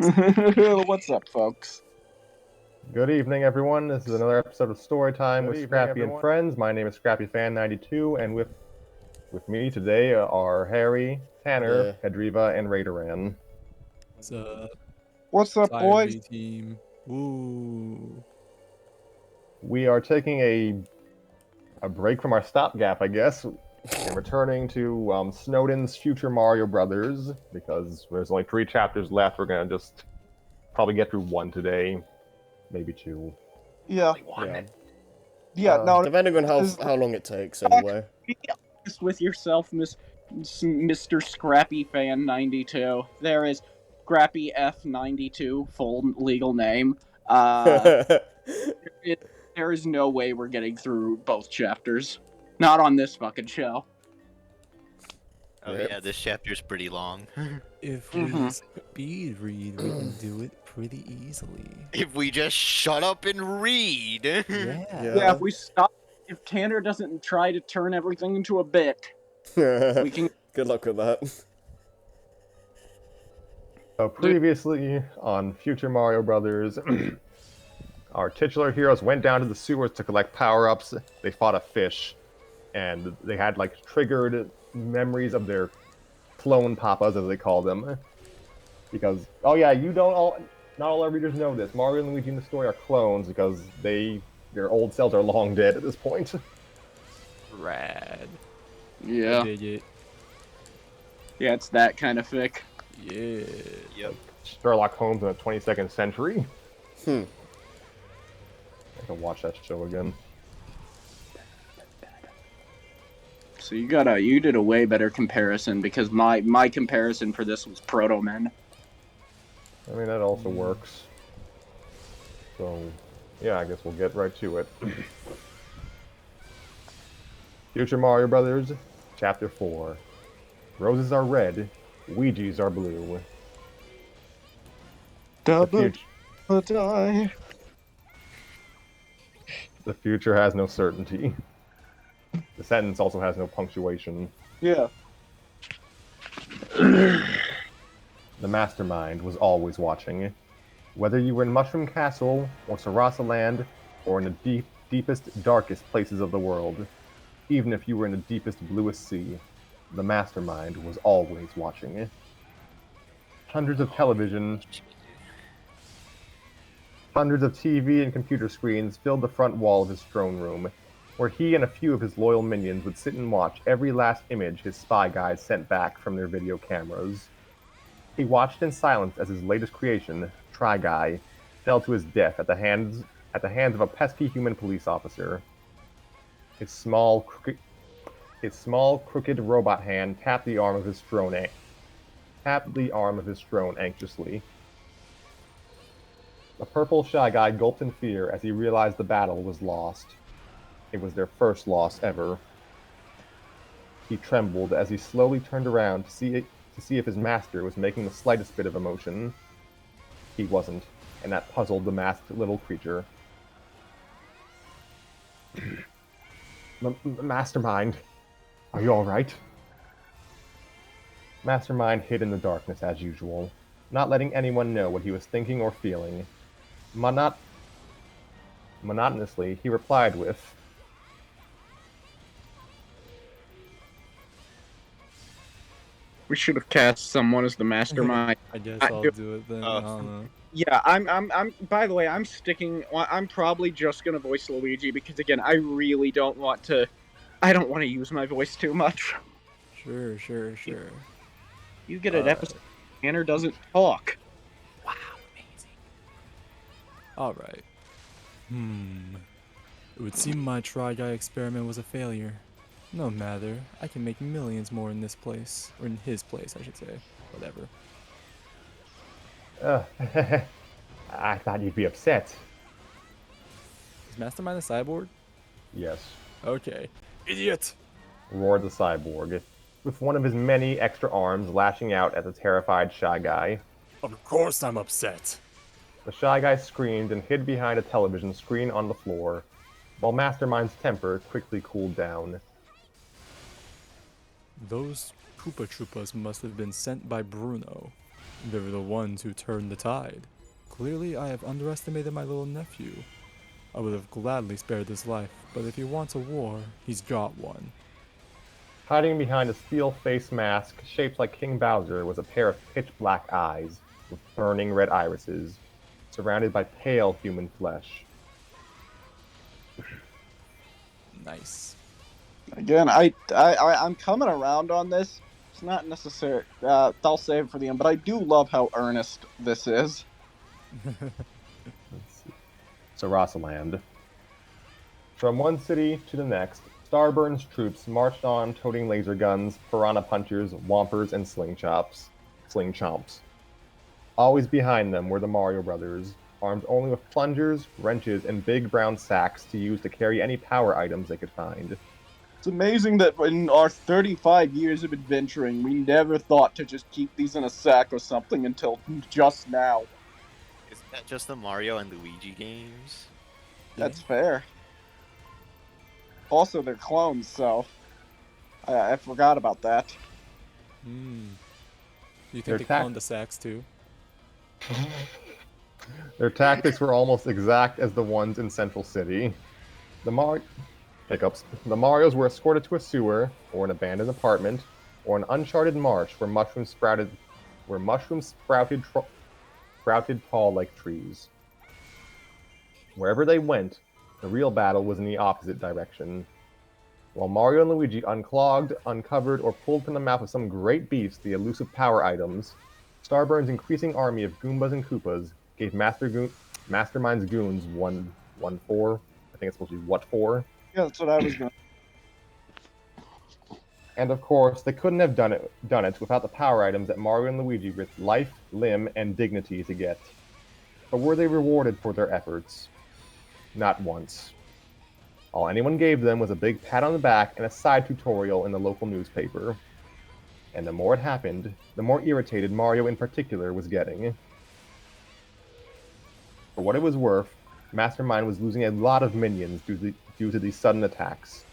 What's up, folks? Good evening, everyone. This is another episode of Storytime with Scrappy and Friends. My name is ScrappyFan92, and with me today are Harry, Tanner, Hedriva, and Raideran. What's up? What's up, Fire boys? B team. Woo. We are taking a break from our stopgap, I guess, and returning to Snowden's Future Mario Brothers, because there's only 3 chapters left. We're going to just probably get through 1 today, maybe 2. Yeah. Yeah. No. Depending on how long it takes, anyway. Be honest with yourself, Mr. Scrappy Fan 92. There is Scrappy F 92, full legal name. There is no way we're getting through both chapters. Not on this fucking show. Oh yeah, this chapter's pretty long. If we speed read, we can do it pretty easily. If we just shut up and read. Yeah, if Tanner doesn't try to turn everything into a bit, we can. Good luck with that. So previously on Future Mario Brothers, our titular heroes went down to the sewers to collect power-ups. They fought a fish, and they had like triggered memories of their clone papas, as they call them. Because not all our readers know this. Mario and Luigi in the story are clones because their old selves are long dead at this point. Rad. Yeah. I dig it. Yeah, it's that kind of fic. Yeah. Yep. Sherlock Holmes in the 22nd century. Hmm. I can watch that show again. So you did a way better comparison because my comparison for this was Proto Men. I mean, that also works. So, yeah, I guess we'll get right to it. Future Mario Brothers, Chapter 4. Roses are red, Ouija's are blue. The future has no certainty. The sentence also has no punctuation. Yeah. The mastermind was always watching. Whether you were in Mushroom Castle, or Sarasa Land, or in the deepest, darkest places of the world, even if you were in the deepest, bluest sea, the mastermind was always watching. Hundreds of TV and computer screens filled the front wall of his throne room, where he and a few of his loyal minions would sit and watch every last image his spy guides sent back from their video cameras. He watched in silence as his latest creation, Try Guy, fell to his death at the hands of a pesky human police officer. His small, crooked robot hand tapped the arm of his throne anxiously. The purple Shy Guy gulped in fear as he realized the battle was lost. It was their first loss ever. He trembled as he slowly turned around to see if his master was making the slightest bit of emotion. He wasn't, and that puzzled the masked little creature. Mastermind, are you alright? Mastermind hid in the darkness as usual, not letting anyone know what he was thinking or feeling. Monotonously, he replied with, We should have cast someone as the mastermind. I guess I'll do it then. I don't know. Yeah, I'm. By the way, I'm sticking. I'm probably just gonna voice Luigi because again, I really don't want to. I don't want to use my voice too much. Sure. You get an episode. Tanner doesn't talk. Wow, amazing. Alright. It would seem my Try Guy experiment was a failure. No matter, I can make millions more in this place. Or in his place, I should say. Whatever. I thought you'd be upset. Is Mastermind a cyborg? Yes, Okay. Idiot! roared the cyborg, with one of his many extra arms lashing out at the terrified Shy Guy. Of course I'm upset! The Shy Guy screamed and hid behind a television screen on the floor, while Mastermind's temper quickly cooled down. Those Koopa Troopas must have been sent by Bruno. They were the ones who turned the tide. Clearly, I have underestimated my little nephew. I would have gladly spared his life, but if he wants a war, he's got one. Hiding behind a steel face mask shaped like King Bowser was a pair of pitch black eyes with burning red irises, surrounded by pale human flesh. Nice. Again, I'm coming around on this. It's not necessary. I'll save it for the end, but I do love how earnest this is. Let's see. Sarasaland. From one city to the next, Starburn's troops marched on, toting laser guns, piranha punchers, whompers, and slingchomps. Always behind them were the Mario Brothers, armed only with plungers, wrenches, and big brown sacks to use to carry any power items they could find. It's amazing that in our 35 years of adventuring, we never thought to just keep these in a sack or something until just now. Is that just the Mario and Luigi games? That's fair. Also, they're clones, so I forgot about that. Hmm. You They're think they cloned the sacks too? Their tactics were almost exact as the ones in Central City. The Marios were escorted to a sewer, or an abandoned apartment, or an uncharted marsh where mushrooms sprouted tall like trees. Wherever they went, the real battle was in the opposite direction. While Mario and Luigi unclogged, uncovered, or pulled from the mouth of some great beast the elusive power items, Starburn's increasing army of Goombas and Koopas gave Mastermind's goons 1-4. I think it's supposed to be what for. Yeah, that's what I was going to. And of course, they couldn't have done it without the power items that Mario and Luigi risked life, limb, and dignity to get. But were they rewarded for their efforts? Not once. All anyone gave them was a big pat on the back and a side tutorial in the local newspaper. And the more it happened, the more irritated Mario in particular was getting. For what it was worth, Mastermind was losing a lot of minions due to these sudden attacks.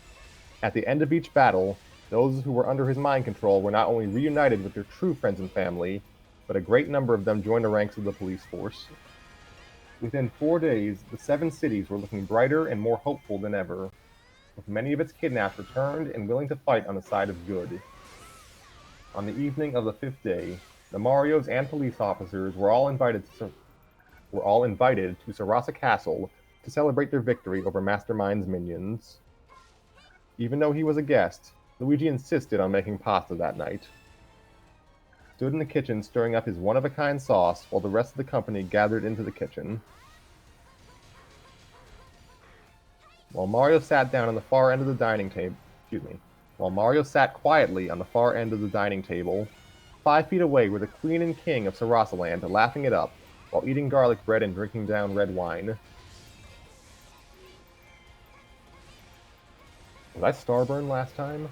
At the end of each battle, those who were under his mind control were not only reunited with their true friends and family, but a great number of them joined the ranks of the police force. Within 4 days, the 7 cities were looking brighter and more hopeful than ever, with many of its kidnapped returned and willing to fight on the side of good. On the evening of the 5th day, the Marios and police officers were all invited to Sarasa Castle to celebrate their victory over Mastermind's minions. Even though he was a guest, Luigi insisted on making pasta that night. Stood in the kitchen stirring up his one-of-a-kind sauce while the rest of the company gathered into the kitchen. While Mario sat quietly on the far end of the dining table, 5 feet away were the Queen and King of Sarasaland laughing it up while eating garlic bread and drinking down red wine. Was I Starburn last time?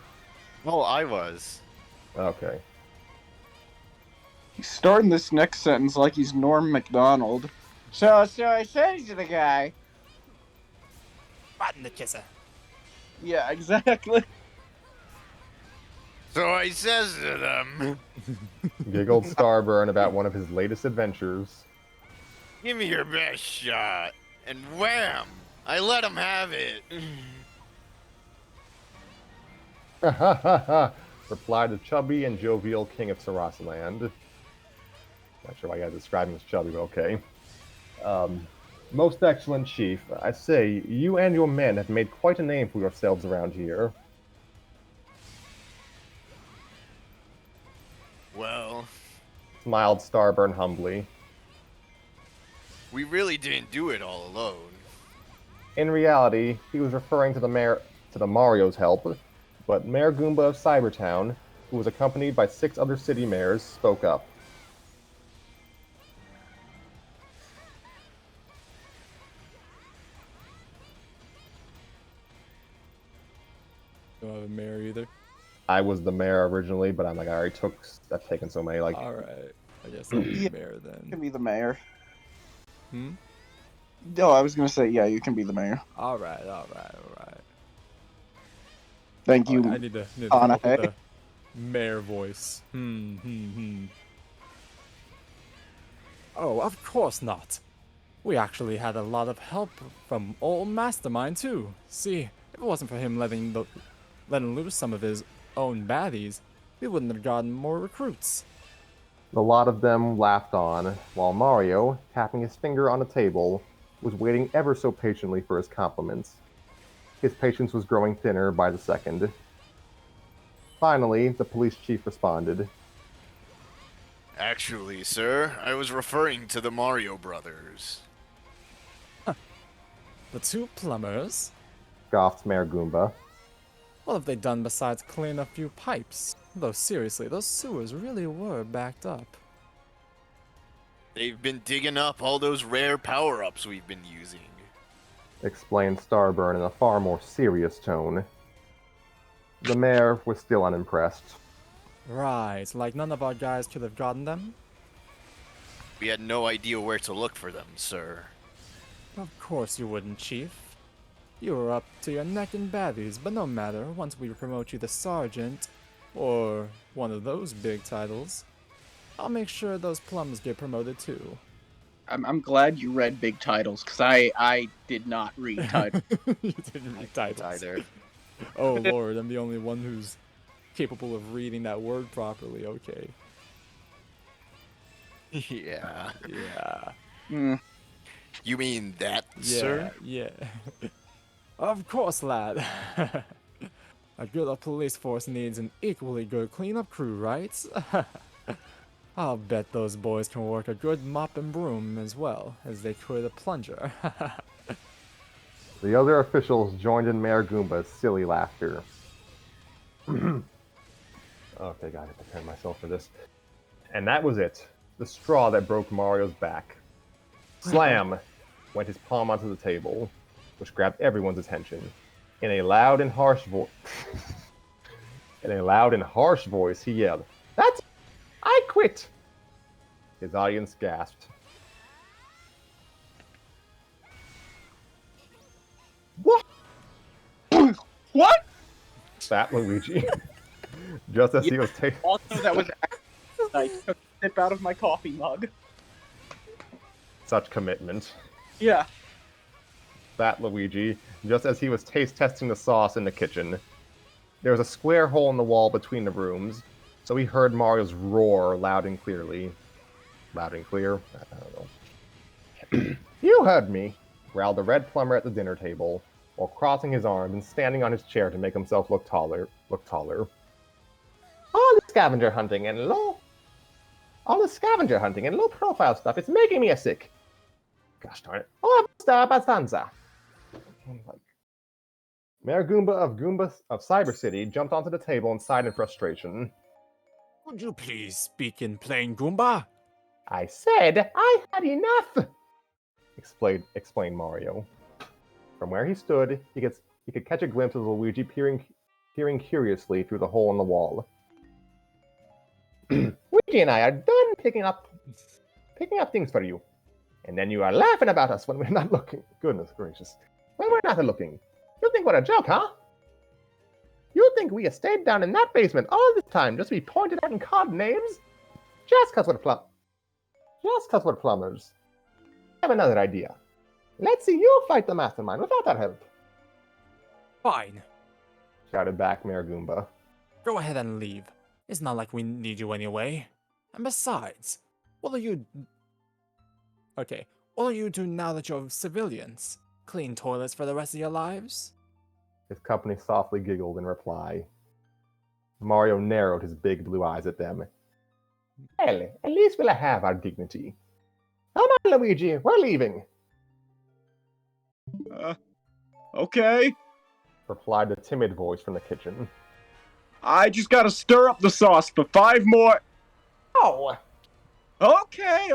Oh, I was. Okay. He's starting this next sentence like he's Norm Macdonald. So I said to the guy. Button the kisser. Yeah, exactly. So I says to them, Giggled Starburn about one of his latest adventures. give me your best shot. And wham! I let him have it. Ha ha ha ha! Replied the chubby and jovial King of Sarasaland. Not sure why you guys describe him as chubby, but okay. Most excellent chief, I say, you and your men have made quite a name for yourselves around here. Well, Smiled Starburn humbly. we really didn't do it all alone. In reality, he was referring to the Mario's help, but Mayor Goomba of Cybertown, who was accompanied by 6 other city mayors, spoke up. Don't have a mayor either. I was the mayor originally, but I'm like, I already I've taken so many, like... Alright. I guess I'll be Yeah. the mayor You can then. be the mayor. Hmm? No, I was gonna say, yeah, you can be the mayor. Alright. Thank you. I need to come up with Anahei. a mayor voice. Oh, of course not. We actually had a lot of help from old Mastermind too. See, if it wasn't for him letting loose some of his own baddies, we wouldn't have gotten more recruits. The lot of them laughed on, while Mario, tapping his finger on the table, was waiting ever so patiently for his compliments. His patience was growing thinner by the second. Finally, the police chief responded. Actually, sir, I was referring to the Mario Brothers. The two plumbers? Scoffed Mayor Goomba. What have they done besides clean a few pipes? Though seriously, those sewers really were backed up. They've been digging up all those rare power-ups we've been using. Explained Starburn in a far more serious tone. The mayor was still unimpressed. Right, like none of our guys could have gotten them? We had no idea where to look for them, sir. Of course you wouldn't, Chief. You were up to your neck in baddies, but no matter, once we promote you to Sergeant, or one of those big titles, I'll make sure those plumbers get promoted too. I'm glad you read big titles, because I did not read titles. You didn't read titles. Either. Oh lord, I'm the only one who's capable of reading that word properly, okay. Yeah. Yeah. Mm. You mean that, Yeah, sir? yeah. Of course, lad. A good police force needs an equally good cleanup crew, right? I'll bet those boys can work a good mop and broom as well as they could a plunger. The other officials joined in Mayor Goomba's silly laughter. Okay, gotta prepare myself for this. And that was it. The straw that broke Mario's back. Slam! Went his palm onto the table, which grabbed everyone's attention. In a loud and harsh voice, he yelled, "That's it! I quit!" His audience gasped. What? What? That Luigi. Just as he was taking. Also, that was I took a sip out of my coffee mug. Such commitment. Yeah. That Luigi, just as he was taste testing the sauce in the kitchen. There was a square hole in the wall between the rooms, so he heard Mario's roar loud and clearly. Loud and clear? I don't know. You heard me, growled the red plumber at the dinner table, while crossing his arms and standing on his chair to make himself look taller. All the scavenger hunting and low profile stuff, it's making me sick. Gosh darn it. Oh, abbastanza. Mayor Goomba of Cyber City jumped onto the table and sighed in frustration. Would you please speak in plain Goomba? I said I had enough, explained Mario. From where he stood, he could catch a glimpse of Luigi peering curiously through the hole in the wall. Luigi and I are done picking up things for you. And then you are laughing about us when we're not looking. Goodness gracious. When we're not looking. You think we're a joke, huh? You think we have stayed down in that basement all this time just to be pointed at and called names? Just 'cause we're plumbers. I have another idea. Let's see you fight the mastermind without our help. Fine. Shouted back Mayor Goomba. Go ahead and leave. It's not like we need you anyway. And besides, what are you... Okay, what are you doing now that you're civilians? Clean toilets for the rest of your lives? His company softly giggled in reply. Mario narrowed his big blue eyes at them. Well, at least we'll have our dignity. Come on, Luigi, we're leaving, Okay. replied the timid voice from the kitchen. I just gotta stir up the sauce for 5 more. Oh! Okay,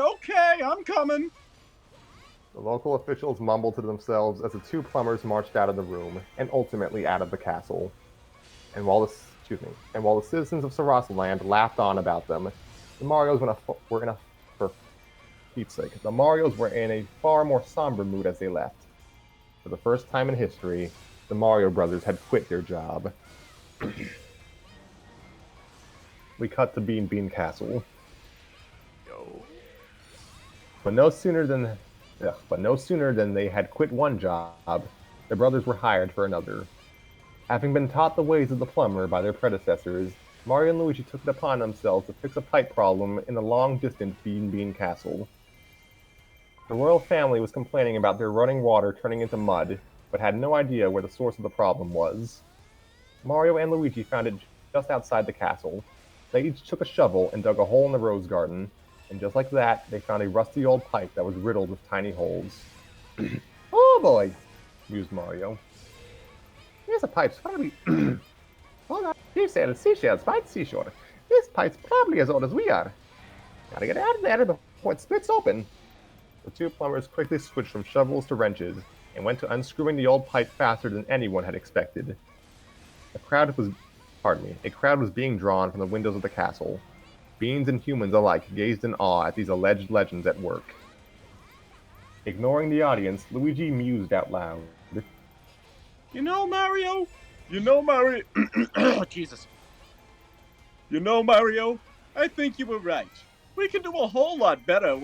I'm coming. The local officials mumbled to themselves as the two plumbers marched out of the room and ultimately out of the castle. And while the citizens of Sarasaland laughed on about them, the Marios for Pete's sake, the Marios were in a far more somber mood as they left. For the first time in history, the Mario Brothers had quit their job. We cut to Bean Bean Castle. But no sooner than they had quit one job, the brothers were hired for another. Having been taught the ways of the plumber by their predecessors, Mario and Luigi took it upon themselves to fix a pipe problem in the long-distant Bean Bean Castle. The royal family was complaining about their running water turning into mud, but had no idea where the source of the problem was. Mario and Luigi found it just outside the castle. They each took a shovel and dug a hole in the rose garden, and just like that, they found a rusty old pipe that was riddled with tiny holes. Oh boy, mused Mario. Here's a pipe's probably... Hold on, you said seashells by the seashore. This pipe's probably as old as we are. Gotta get out of there before it splits open. The two plumbers quickly switched from shovels to wrenches, and went to unscrewing the old pipe faster than anyone had expected. A crowd was being drawn from the windows of the castle. Beans and humans alike gazed in awe at these alleged legends at work. Ignoring the audience, Luigi mused out loud. You know, Mario? Jesus. You know, Mario? I think you were right. We can do a whole lot better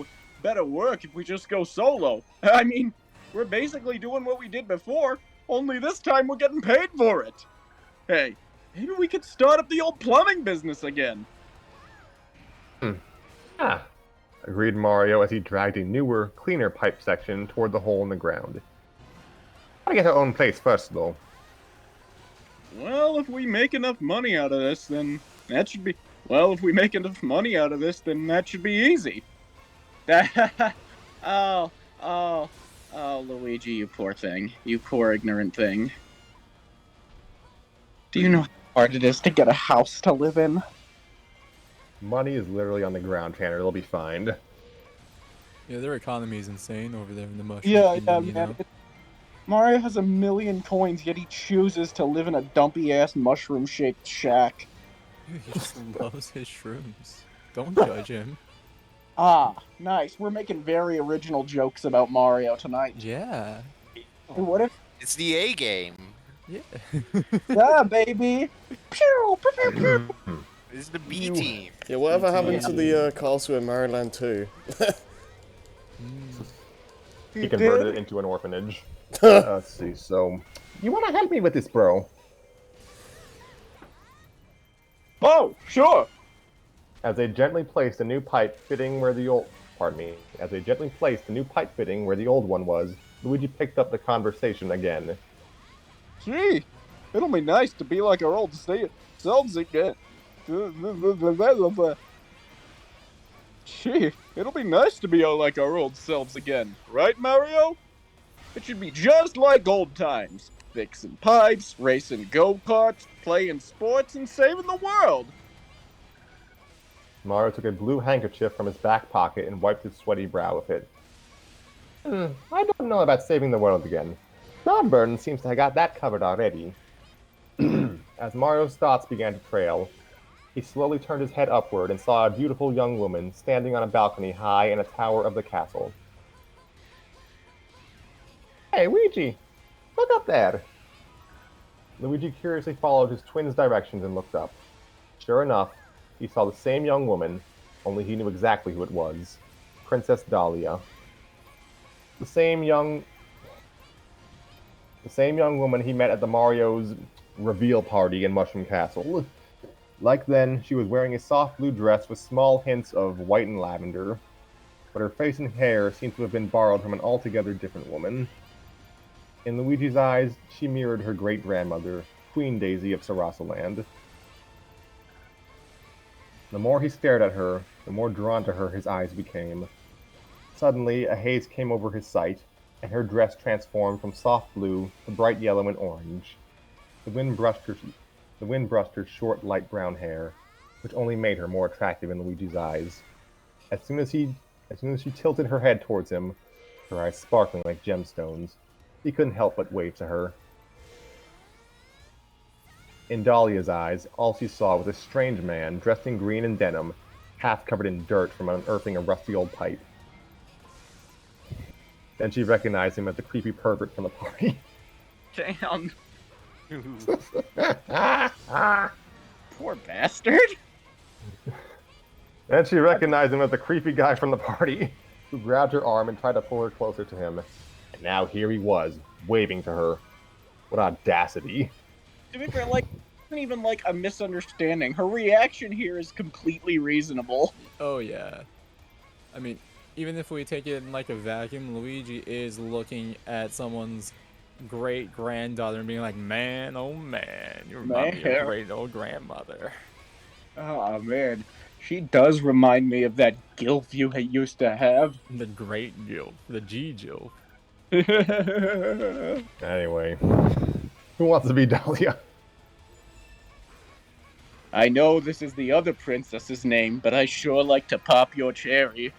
work if we just go solo. I mean, we're basically doing what we did before, only this time we're getting paid for it. Hey, maybe we could start up the old plumbing business again. Ah, agreed Mario as he dragged a newer, cleaner pipe section toward the hole in the ground. Gotta get our own place first, though. Well, if we make enough money out of this, then that should be... Well, if we make enough money out of this, then that should be easy. Oh, Luigi, you poor thing. You poor ignorant thing. Do you know how hard it is to get a house to live in? Money is literally on the ground, Tanner. They'll be fine. Yeah, their economy is insane over there in the mushroom kingdom, you know? Mario has 1,000,000 coins, yet he chooses to live in a dumpy-ass mushroom-shaped shack. Dude, he just loves his shrooms. Don't judge him. Ah, nice. We're making very original jokes about Mario tonight. Yeah. And what if... It's the A game. Yeah. Yeah, baby! Pew! Pew, pew, pew. This is the B team. Yeah, whatever happened to the castle in Maryland too? He converted it into an orphanage. Let's see, so... You wanna help me with this, bro? Oh, sure! As they gently placed a new pipe fitting where the old... As they gently placed the new pipe fitting where the old one was, Luigi picked up the conversation again. Gee, it'll be nice to be like our old selves again. Gee, it'll be nice to be like our old selves again, right, Mario? It should be just like old times. Fixing pipes, racing go-karts, playing sports, and saving the world. Mario took a blue handkerchief from his back pocket and wiped his sweaty brow with it. I don't know about saving the world again. Sunburn seems to have got that covered already. As Mario's thoughts began to trail, he slowly turned his head upward and saw a beautiful young woman standing on a balcony high in a tower of the castle. Hey, Luigi! Look up there! Luigi curiously followed his twin's directions and looked up. Sure enough, he saw the same young woman, only he knew exactly who it was. Princess Dahlia. The same young woman he met at the Mario's reveal party in Mushroom Castle. Like then, she was wearing a soft blue dress with small hints of white and lavender, but her face and hair seemed to have been borrowed from an altogether different woman. In Luigi's eyes, she mirrored her great-grandmother, Queen Daisy of Sarasaland. The more he stared at her, the more drawn to her his eyes became. Suddenly, a haze came over his sight, and her dress transformed from soft blue to bright yellow and orange. The wind brushed her short, light brown hair, which only made her more attractive in Luigi's eyes. As soon as she tilted her head towards him, her eyes sparkling like gemstones, he couldn't help but wave to her. In Dahlia's eyes, all she saw was a strange man dressed in green and denim, half covered in dirt from unearthing a rusty old pipe. Then she recognized him as the creepy pervert from the party. Damn. Poor bastard. Then she recognized him as the creepy guy from the party. who grabbed her arm and tried to pull her closer to him. And now here he was, waving to her. What audacity. To be fair, like, it isn't even like a misunderstanding. Her reaction here is completely reasonable. Oh yeah. I mean, even if we take it in like a vacuum, Luigi is looking at someone's great granddaughter and being like, man, oh man, you remind me of your great old grandmother. Oh man, she does remind me of that gilf you used to have. The great Jill, the G Jill. Anyway, who wants to be Dahlia? I know this is the other princess's name, but I sure like to pop your cherry.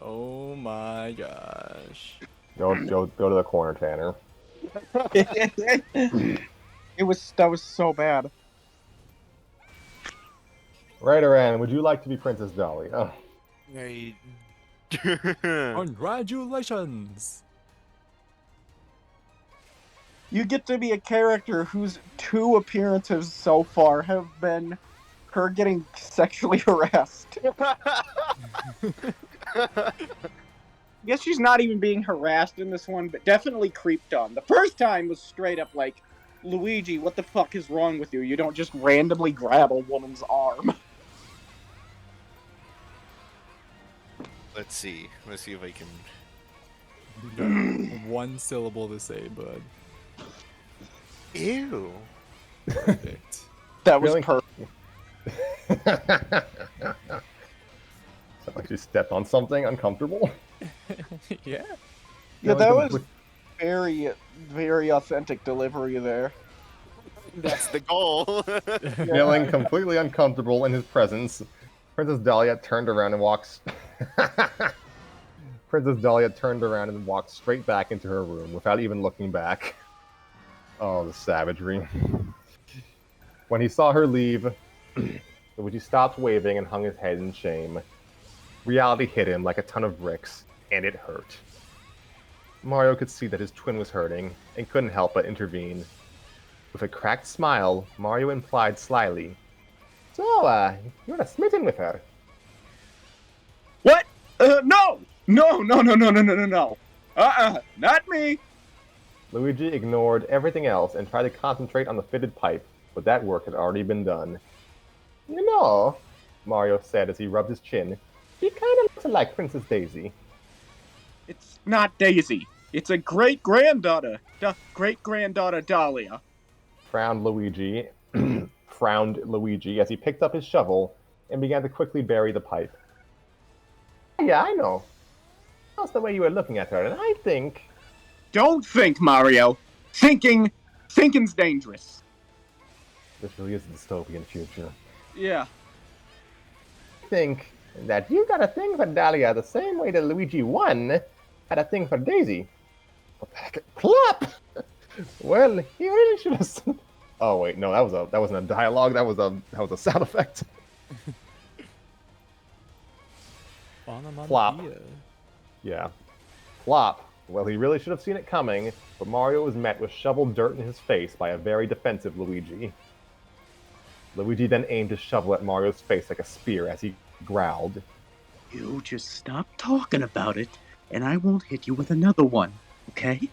Oh my gosh. Go to the corner, Tanner. That was so bad. Right, Aran, would you like to be Princess Dahlia? I... Congratulations! You get to be a character whose 2 appearances so far have been her getting sexually harassed. I guess she's not even being harassed in this one, but definitely creeped on. The first time was straight up like, Luigi, what the fuck is wrong with you? You don't just randomly grab a woman's arm. Let's see if I can... One syllable to say, bud. Ew. Perfect. That was Really? perfect. Sounds like she stepped on something uncomfortable. Yeah. Yeah, that was With- very, very authentic delivery there. That's the goal. Feeling completely uncomfortable in his presence, Princess Dahlia turned around and walked. Princess Dahlia turned around and walked straight back into her room without even looking back. Oh, the savagery. When he saw her leave, Luigi stopped waving and hung his head in shame. Reality hit him like a ton of bricks, and it hurt. Mario could see that his twin was hurting, and couldn't help but intervene. With a cracked smile, Mario implied slyly, "So, you're smitten with her." What? No! No, no, no, no, no, no, no, no. Not me. Luigi ignored everything else and tried to concentrate on the fitted pipe, but that work had already been done. "You know," Mario said as he rubbed his chin, "she kind of looks like Princess Daisy." It's not Daisy. It's a great-granddaughter. Great-granddaughter Dahlia. Frowned Luigi as he picked up his shovel and began to quickly bury the pipe. "Yeah, I know. That's the way you were looking at her, and I think..." Don't think, Mario. Thinking's dangerous. This really is a dystopian future. Yeah. "I think that you got a thing for Dahlia the same way that Luigi 1 had a thing for Daisy." What the heck? Plop! Well, he really should have. Oh wait, no, that wasn't a dialogue. That was a sound effect. Plop. Onomatopoeia. Yeah. Plop. Well, he really should have seen it coming, but Mario was met with shoveled dirt in his face by a very defensive Luigi. Luigi then aimed his shovel at Mario's face like a spear as he growled. You just stop talking about it, and I won't hit you with another one, okay?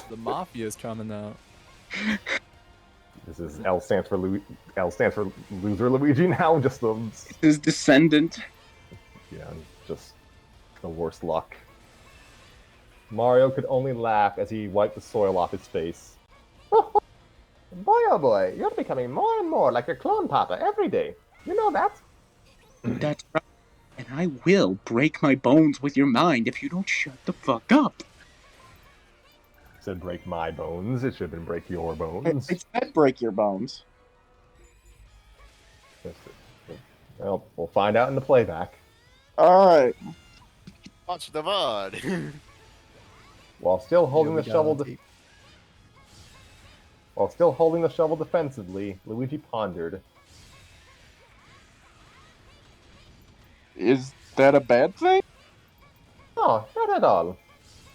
The mafia's coming out. This is L stands for loser Luigi now. Just the His descendant. just the worst luck. Mario could only laugh as he wiped the soil off his face. Boy, oh boy, you're becoming more and more like your clone papa every day. You know that? That's right. And I will break my bones with your mind if you don't shut the fuck up. Said break my bones. It should have been break your bones. I said break your bones. Well, we'll find out in the playback. Alright. Watch the VOD. While still holding Yeah, the we got shovel, it on tape. while still holding the shovel defensively, Luigi pondered. Is that a bad thing? "Oh, not at all,"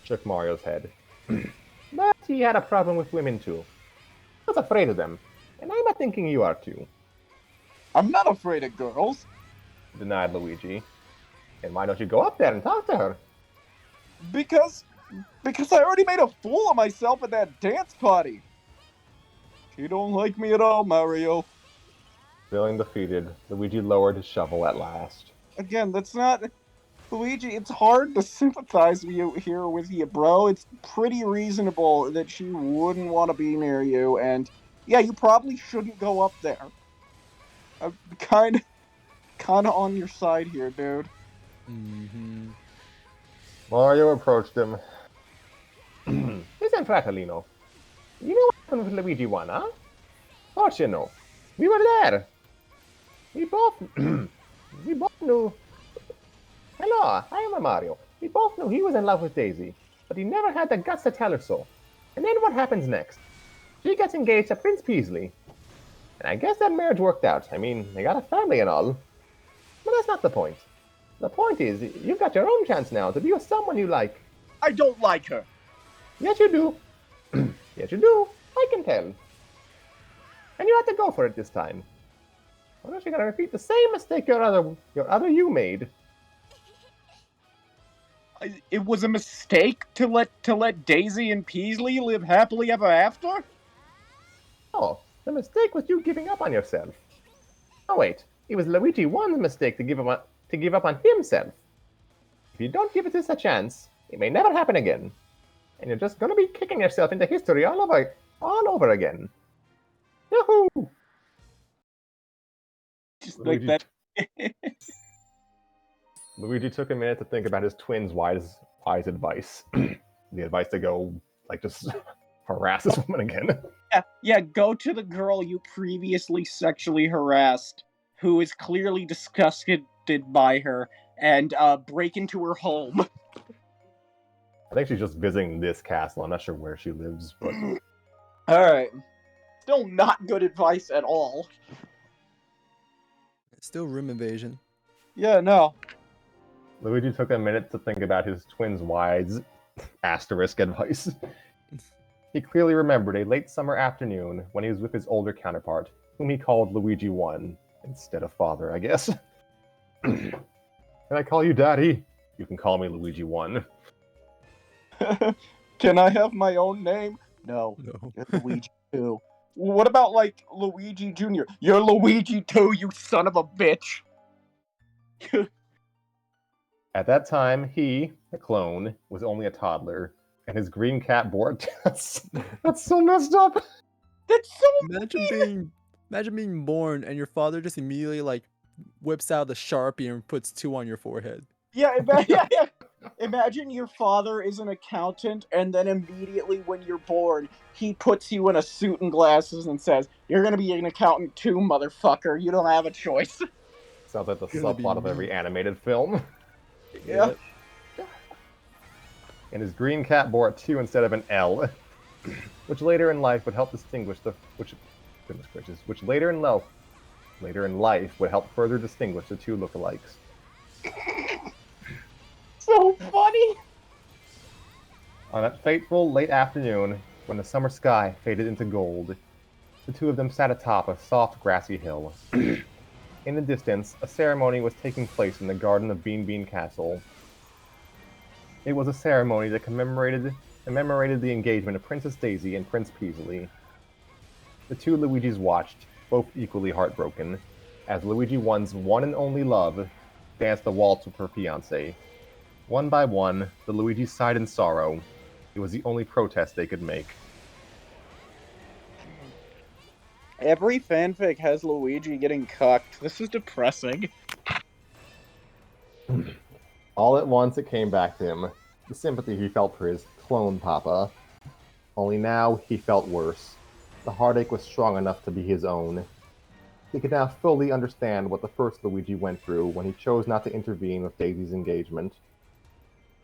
shook Mario's head. "But he had a problem with women too. I was afraid of them, and I'm thinking you are too," I'm not afraid of girls. denied Luigi. "And why don't you go up there and talk to her? Because I already made a fool of myself at that dance party. You don't like me at all, Mario. Feeling defeated, Luigi lowered his shovel at last. Again, that's not Luigi. It's hard to sympathize here with you, bro. It's pretty reasonable that she wouldn't want to be near you, and yeah, you probably shouldn't go up there. I'm kind of on your side here, dude. Mm-hmm. Mario approached him. Listen, Fratellino. You know what happened with Luigi 1, huh? Of course you know. We were there. We both... we both knew... Hello, I am Mario. We both knew he was in love with Daisy, but he never had the guts to tell her so. And then what happens next? She gets engaged to Prince Peasley. And I guess that marriage worked out. I mean, they got a family and all. But that's not the point. The point is, you've got your own chance now to be with someone you like. I don't like her. Yes, you do. Yes, you do. I can tell. And you have to go for it this time. Or else you're gonna repeat the same mistake your other you made. It was a mistake to let Daisy and Peasley live happily ever after? Oh, the mistake was you giving up on yourself. Oh wait, it was Luigi 1's mistake to give up on himself. If you don't give this a chance, it may never happen again. And you're just gonna be kicking yourself into history all over again. Yahoo! Just Luigi, like that. Luigi took a minute to think about his twin's wise advice. The advice to go, just harass this woman again. Yeah, go to the girl you previously sexually harassed, who is clearly disgusted by her, and break into her home. I think she's just visiting this castle. I'm not sure where she lives, but... Alright. Still not good advice at all. Still room invasion. Yeah, no. Luigi took a minute to think about his twin's wise asterisk advice. He clearly remembered a late summer afternoon when he was with his older counterpart, whom he called Luigi 1, instead of father, I guess. Can I call you Daddy? You can call me Luigi 1. Can I have my own name? No. No. You're Luigi 2. What about, Luigi Jr.? You're Luigi 2, you son of a bitch! At that time, he, the clone, was only a toddler, and his green cat bore that's so messed up. That's so Imagine being born and your father just immediately whips out the Sharpie and puts 2 on your forehead. Yeah. Imagine your father is an accountant, and then immediately when you're born, he puts you in a suit and glasses and says, "You're gonna be an accountant too, motherfucker. You don't have a choice." Sounds like the Gonna be subplot of every animated film. Yeah. And his green cat bore a 2 instead of an L, which later in life would help distinguish which later in life would help further distinguish the 2 lookalikes. So funny! On that fateful late afternoon, when the summer sky faded into gold, the 2 of them sat atop a soft grassy hill. In the distance, a ceremony was taking place in the garden of Bean Bean Castle. It was a ceremony that commemorated the engagement of Princess Daisy and Prince Peasley. The 2 Luigis watched, both equally heartbroken, as Luigi 1's one and only love danced the waltz with her fiancé. One by one, the Luigis sighed in sorrow. It was the only protest they could make. Every fanfic has Luigi getting cucked. This is depressing. All at once it came back to him, the sympathy he felt for his clone papa. Only now he felt worse. The heartache was strong enough to be his own. He could now fully understand what the first Luigi went through when he chose not to intervene with Daisy's engagement.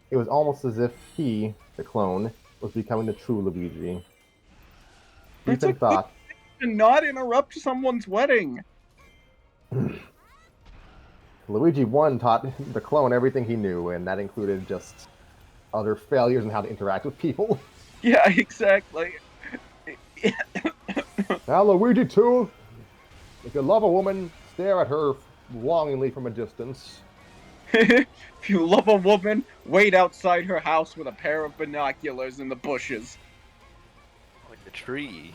It was almost as if he, the clone, was becoming the true Luigi. Ethan thought, To not interrupt someone's wedding. Luigi 1 taught the clone everything he knew, and that included just other failures in how to interact with people. Yeah, exactly. Now, Luigi 2, if you love a woman, stare at her longingly from a distance. If you love a woman, wait outside her house with a pair of binoculars in the bushes. Like the tree.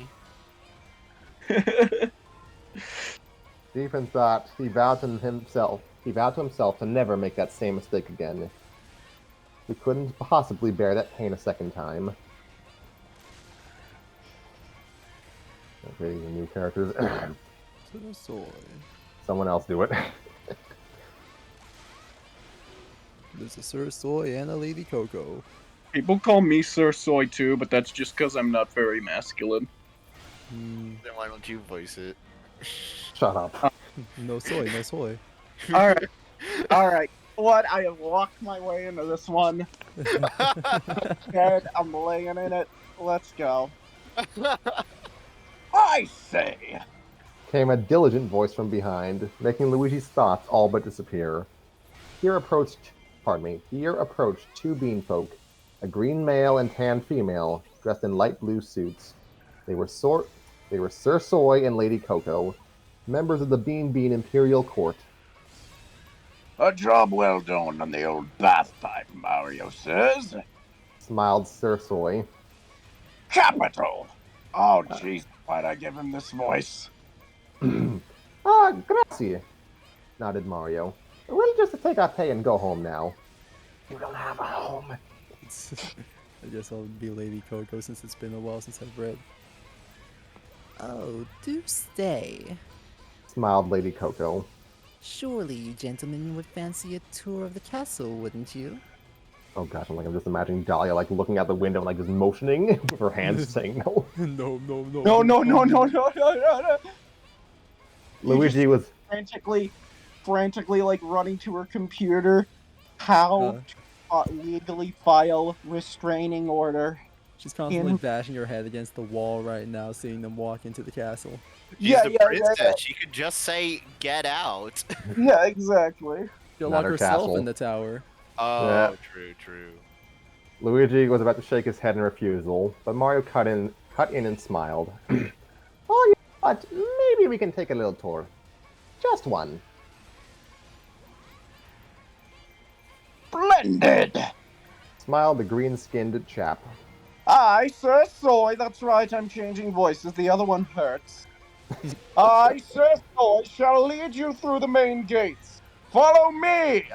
Stephen thought he vowed to himself. He vowed to himself to never make that same mistake again. He couldn't possibly bear that pain a second time. Okay, new characters. Soy. Someone else do it. There's a Sir Soy and a Lady Coco. People call me Sir Soy too, but that's just because I'm not very masculine. Hmm, Then why don't you voice it? Shut up. no soy, no soy. Alright, alright. What? I have walked my way into this one. Dead, I'm laying in it. Let's go. I say! Came a diligent voice from behind, making Luigi's thoughts all but disappear. Here approached two beanfolk, a green male and tan female, dressed in light blue suits. They were Sir Soy and Lady Coco, members of the Bean Imperial Court. A job well done on the old bath pipe, Mario says. Smiled Sir Soy. Capital! Oh, jeez, why'd I give him this voice? Grazie, nodded Mario. We'll just take our pay and go home now. You don't have a home. I guess I'll be Lady Coco since it's been a while since I've read. Oh, do stay. Smiled Lady Coco. Surely you gentlemen would fancy a tour of the castle, wouldn't you? Oh gosh, I'm just imagining Dahlia looking out the window and just motioning with her hands saying no. No. No. Luigi was frantically running to her computer. How to legally file restraining order. She's constantly bashing her head against the wall right now, seeing them walk into the castle. She's the princess. She could just say, "Get out." Yeah, exactly. She'll Not lock her herself castle. in the tower. Oh, Yeah. true. Luigi was about to shake his head in refusal, but Mario cut in and smiled. Oh, you know what? Maybe we can take a little tour. Just one. Splendid! Smiled the green-skinned chap. I, Sir Soy, that's right, I'm changing voices, the other one hurts. I, Sir Soy, shall lead you through the main gates. Follow me!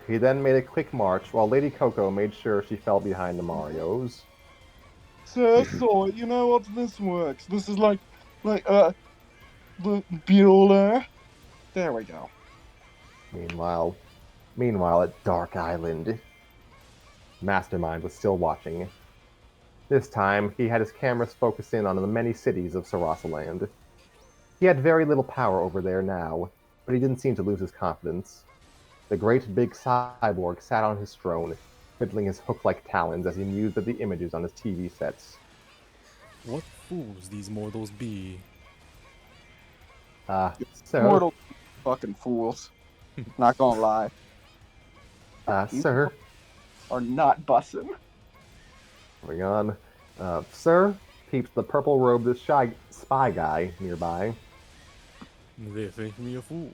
He then made a quick march, while Lady Coco made sure she fell behind the Marios. Sir Soy, you know what this works? This is like, the Bueller. There we go. Meanwhile, at Dark Island, Mastermind was still watching. This time, he had his cameras focused in on the many cities of Sarasaland. He had very little power over there now, but he didn't seem to lose his confidence. The great big cyborg sat on his throne, fiddling his hook-like talons as he mused at the images on his TV sets. What fools these mortals be. Sir. Mortal fucking fools. Not gonna lie. Sir. Are not bussin'. Moving on. Sir, peeps the purple-robed spy guy nearby. They think me a fool.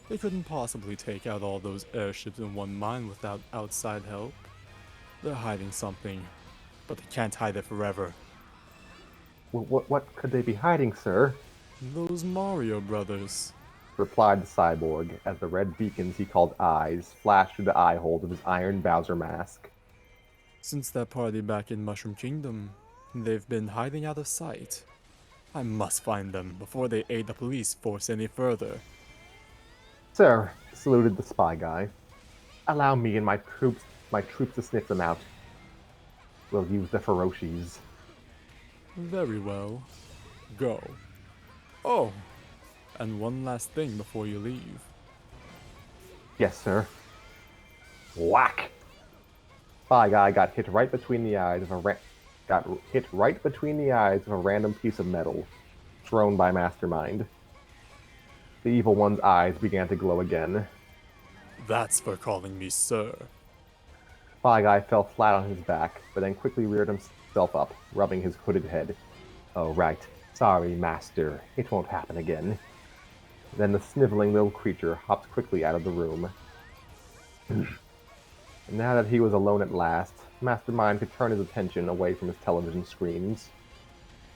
They couldn't possibly take out all those airships in one mine without outside help. They're hiding something, but they can't hide it forever. What could they be hiding, sir? Those Mario brothers. Replied the cyborg, as the red beacons he called eyes flashed through the eye holes of his iron Bowser mask. Since that party back in Mushroom Kingdom, they've been hiding out of sight. I must find them before they aid the police force any further. Sir, saluted the spy guy. Allow me and my troops to sniff them out. We'll use the Ferocious. Very well. Go. Oh, and one last thing before you leave. Yes, sir. Whack! Spy guy got hit right between the eyes of a random piece of metal thrown by Mastermind. The evil one's eyes began to glow again. That's for calling me sir. Spy guy fell flat on his back, but then quickly reared himself up, rubbing his hooded head. Oh, right. Sorry, Master. It won't happen again. Then the sniveling little creature hopped quickly out of the room. And now that he was alone at last, Mastermind could turn his attention away from his television screens.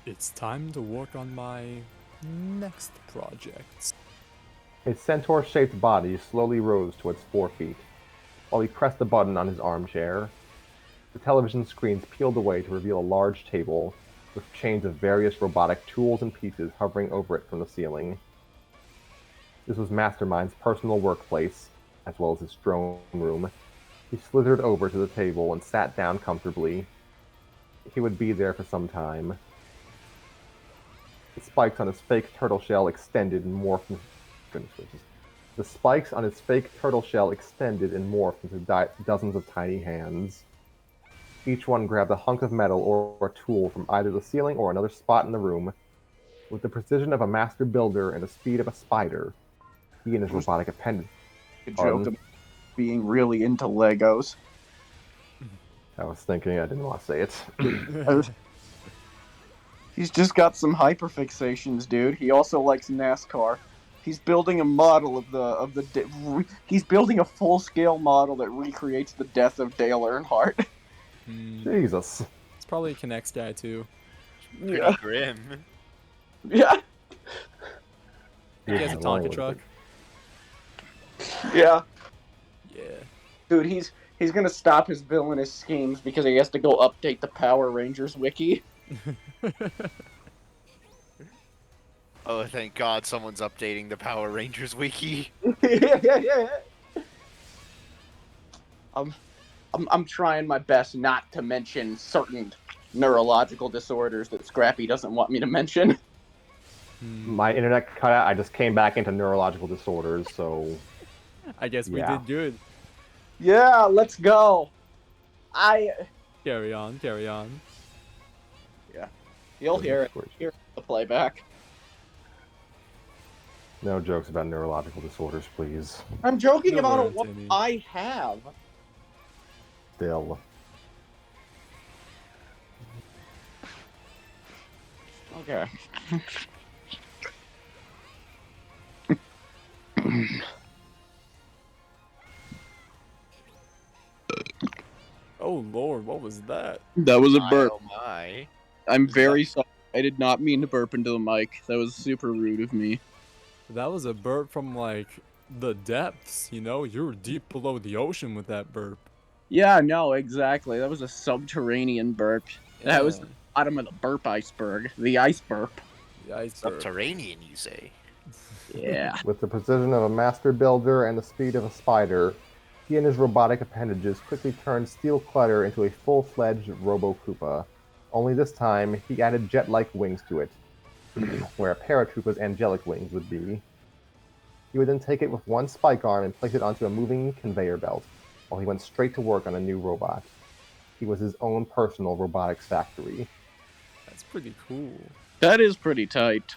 It's time to work on my next project. His centaur-shaped body slowly rose to its 4 feet, while he pressed a button on his armchair. The television screens peeled away to reveal a large table, with chains of various robotic tools and pieces hovering over it from the ceiling. This was Mastermind's personal workplace, as well as his throne room. He slithered over to the table and sat down comfortably. He would be there for some time. The spikes on his fake turtle shell extended and morphed. Goodness gracious. The spikes on his fake turtle shell extended and morphed into dozens of tiny hands. Each one grabbed a hunk of metal or a tool from either the ceiling or another spot in the room. With the precision of a master builder and the speed of a spider, he and his robotic appendage. A joke about being really into Legos. I was thinking, I didn't want to say it. He's just got some hyperfixations, dude. He also likes NASCAR. He's building a model he's building a full-scale model that recreates the death of Dale Earnhardt. Jesus. It's probably a Connects guy too. Pretty grim. Yeah. He has a Tonka truck. Yeah. Yeah. Dude, he's gonna stop his villainous schemes because he has to go update the Power Rangers wiki. Oh, thank God someone's updating the Power Rangers wiki. Yeah. I'm trying my best not to mention certain neurological disorders that Scrappy doesn't want me to mention. My internet cut out. I just came back into neurological disorders, so I guess we Yeah. did good. Yeah, let's go. Carry on, carry on. You'll hear it. Gracious. Hear the playback. No jokes about neurological disorders, please. I'm joking No about words, what Timmy. I have. Still. Okay. Oh lord, what was that? That was a My, burp. oh my. I'm very sorry. I did not mean to burp into the mic. That was super rude of me. That was a burp from like the depths, you know? You were deep below the ocean with that burp. Yeah, no, exactly. That was a subterranean burp. That was Yeah. the bottom of the burp iceberg. The ice burp. The ice burp. Subterranean, you say? Yeah. With the precision of a master builder and the speed of a spider, he and his robotic appendages quickly turned Steel Clutter into a full-fledged Robo-Koopa. Only this time, he added jet-like wings to it, where a Paratroopa's angelic wings would be. He would then take it with one spike arm and place it onto a moving conveyor belt, while he went straight to work on a new robot. He was his own personal robotics factory. That's pretty cool. That is pretty tight.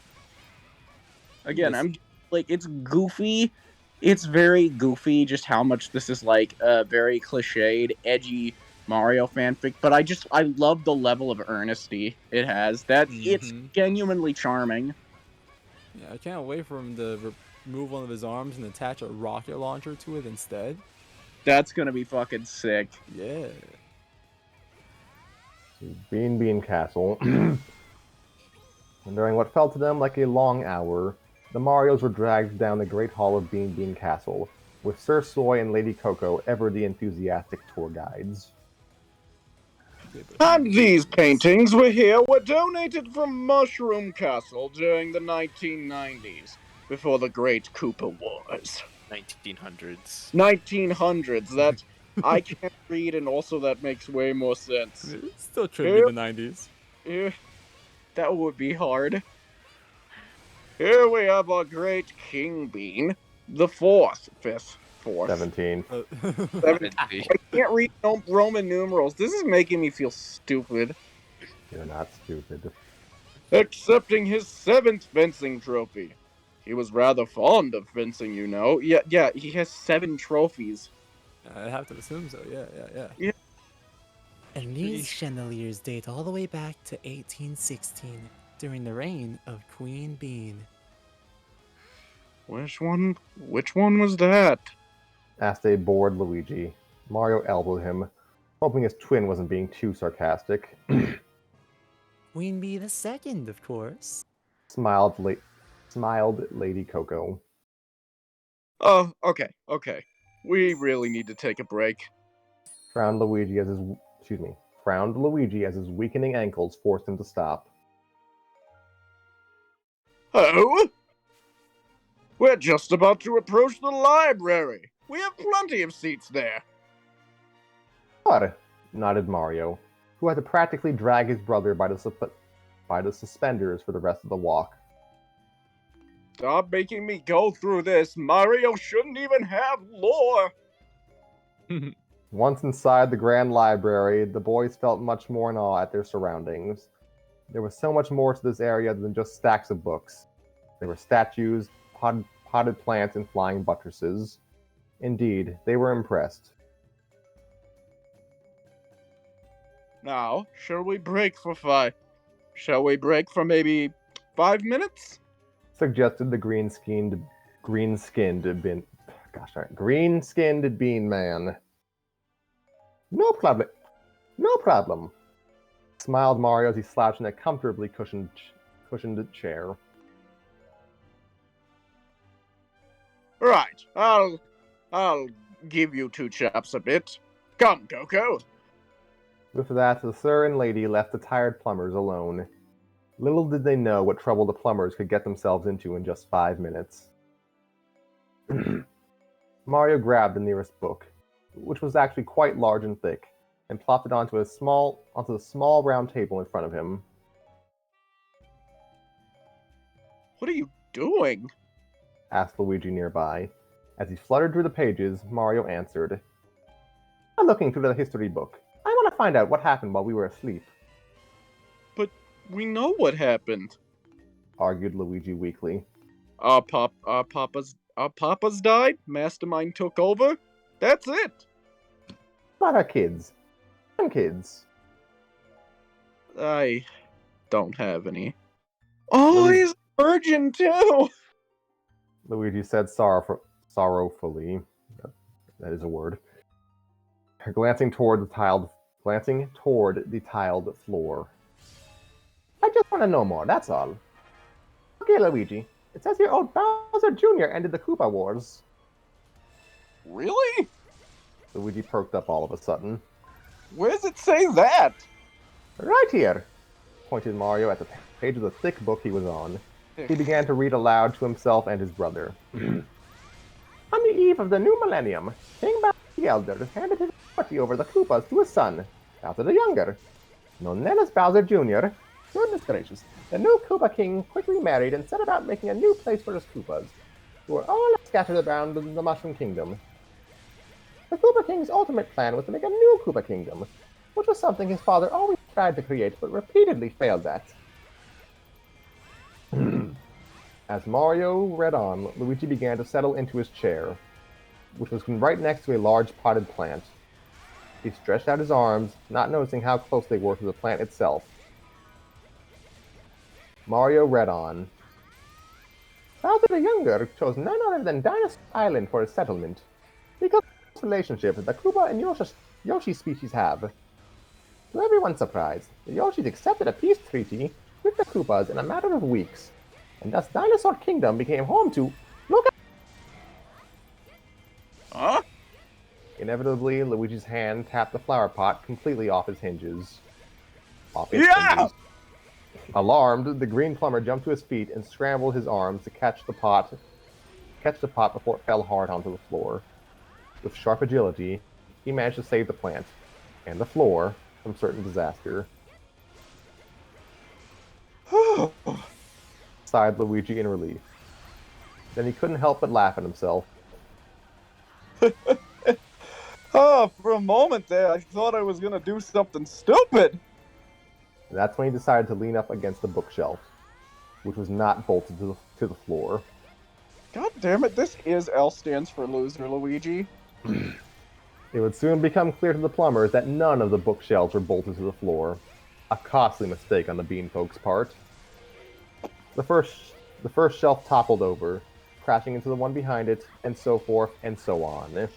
Again, Yes. I'm like, it's goofy. It's very goofy just how much this is like a very cliched, edgy Mario fanfic, but I love the level of earnesty it has. It's Mhm. genuinely charming. Yeah, I can't wait for him to remove one of his arms and attach a rocket launcher to it instead. That's gonna be fucking sick. Yeah. Bean Bean Castle. And during what felt to them like a long hour, the Marios were dragged down the Great Hall of Bean Bean Castle, with Sir Soy and Lady Coco ever the enthusiastic tour guides. And these paintings were donated from Mushroom Castle during the 1990s, before the Great Koopa Wars. 1900s. 1900s, that I can't read, and also that makes way more sense. It still should be the 90s. Eh, that would be hard. Here we have our great King Bean, the fourth. 17. I can't read Roman numerals. This is making me feel stupid. You're not stupid. Accepting his 7th fencing trophy. He was rather fond of fencing, you know. Yeah, he has 7 trophies. I have to assume so, yeah. And these chandeliers date all the way back to 1816, during the reign of Queen Bean. Which one was that? asked a bored Luigi. Mario elbowed him, hoping his twin wasn't being too sarcastic. Queen Bee the second, of course. smiled Lady Coco. Oh, okay. We really need to take a break. Frowned Luigi as his weakening ankles forced him to stop. Oh? We're just about to approach the library. We have plenty of seats there. But, nodded Mario, who had to practically drag his brother by the suspenders for the rest of the walk. Stop making me go through this. Mario shouldn't even have lore. Once inside the Grand Library, the boys felt much more in awe at their surroundings. There was so much more to this area than just stacks of books. There were statues, potted plants, and flying buttresses. Indeed, they were impressed. Now, shall we break for maybe 5 minutes? Suggested the green-skinned bean man. No problem. Smiled Mario as he slouched in a comfortably cushioned chair. Right, I'll give you two chaps a bit. Come, Coco. With that, the sir and lady left the tired plumbers alone. Little did they know what trouble the plumbers could get themselves into in just 5 minutes. Mario grabbed the nearest book, which was actually quite large and thick, and plopped it onto the small round table in front of him. What are you doing? Asked Luigi nearby. As he fluttered through the pages, Mario answered, I'm looking through the history book. I want to find out what happened while we were asleep. But we know what happened. Argued Luigi weakly. Our papas died, Mastermind took over. That's it. Not our kids. Some kids. I don't have any. Oh, Luigi- he's a virgin too! Luigi said sorrowfully. That is a word. Glancing toward the tiled floor. I just want to know more, that's all. Okay, Luigi. It says here old Bowser Jr. ended the Koopa Wars. Really? Luigi perked up all of a sudden. Where does it say that? Right here, pointed Mario at the page of the thick book he was on. He began to read aloud to himself and his brother. On the eve of the new millennium, King Bowser the Elder handed his authority over the Koopas to his son, Bowser the Younger. Known then as Bowser Jr., goodness gracious, the new Koopa King quickly married and set about making a new place for his Koopas, who were all scattered around in the Mushroom Kingdom. The Koopa King's ultimate plan was to make a new Koopa Kingdom, which was something his father always tried to create but repeatedly failed at. As Mario read on, Luigi began to settle into his chair, which was right next to a large potted plant. He stretched out his arms, not noticing how close they were to the plant itself. Mario read on. Bowser the Younger chose none other than Dinosaur Island for his settlement, because of the relationship that the Koopa and Yoshi species have. To everyone's surprise, the Yoshis accepted a peace treaty with the Koopas in a matter of weeks, and thus Dinosaur Kingdom became home to... Look at... Huh? Inevitably, Luigi's hand tapped the flower pot completely off its hinges. Yeah! Alarmed, the green plumber jumped to his feet and scrambled his arms to catch the pot before it fell hard onto the floor. With sharp agility, he managed to save the plant, and the floor, from certain disaster. Sighed Luigi in relief. Then he couldn't help but laugh at himself. Oh, for a moment there, I thought I was gonna do something stupid. And that's when he decided to lean up against the bookshelf, which was not bolted to the floor. God damn it, this is L stands for loser, Luigi. It would soon become clear to the plumbers that none of the bookshelves were bolted to the floor. A costly mistake on the Beanfolk's part. The first shelf toppled over, crashing into the one behind it, and so forth and so on.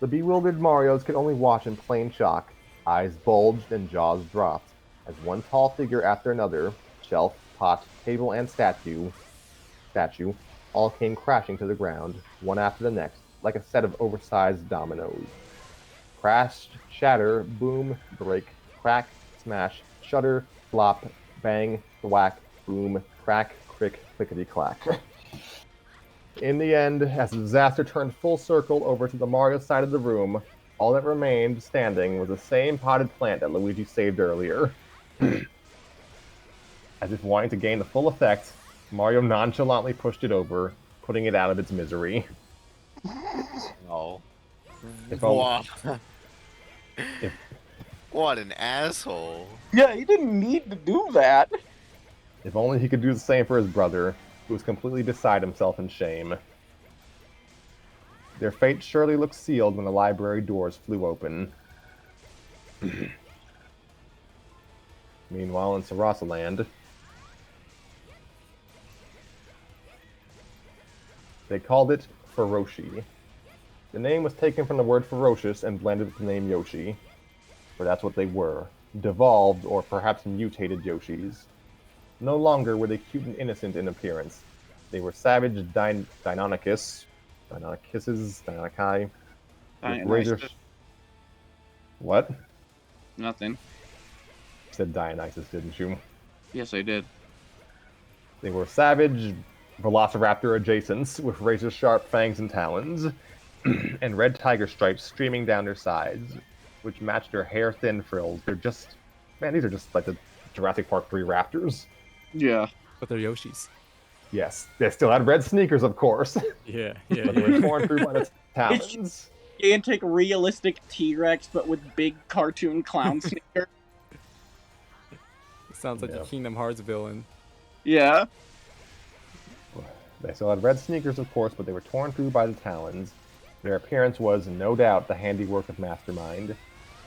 The bewildered Marios could only watch in plain shock, eyes bulged and jaws dropped, as one tall figure after another, shelf, pot, table, and statue, all came crashing to the ground, one after the next, like a set of oversized dominoes. Crash, shatter, boom, break, crack, smash, shudder, flop, bang, thwack, boom, crack, crick, clickety clack. In the end, as the disaster turned full circle over to the Mario side of the room, all that remained standing was the same potted plant that Luigi saved earlier. As if wanting to gain the full effect, Mario nonchalantly pushed it over, putting it out of its misery. Oh. If Wow. If- What an asshole. Yeah, he didn't need to do that. If only he could do the same for his brother, who was completely beside himself in shame. Their fate surely looked sealed when the library doors flew open. Meanwhile, in Sarasaland, they called it Feroshi. The name was taken from the word ferocious and blended with the name Yoshi, for that's what they were, devolved or perhaps mutated Yoshis. No longer were they cute and innocent in appearance. They were savage Deinonychus, Deinonychi, with razor... What? Nothing. You said Dionysus, didn't you? Yes, I did. They were savage Velociraptor adjacents with razor-sharp fangs and talons, and red tiger stripes streaming down their sides, which matched their hair-thin frills. They're just... Man, these are just like the Jurassic Park 3 raptors. Yeah. But they're Yoshis. Yes, they still had red sneakers, of course, Yeah, but they were torn through by the talons. Gigantic, realistic T-Rex, but with big cartoon clown sneakers. It sounds like Yeah. a Kingdom Hearts villain. Yeah. They still had red sneakers, of course, but they were torn through by the talons. Their appearance was, no doubt, the handiwork of Mastermind,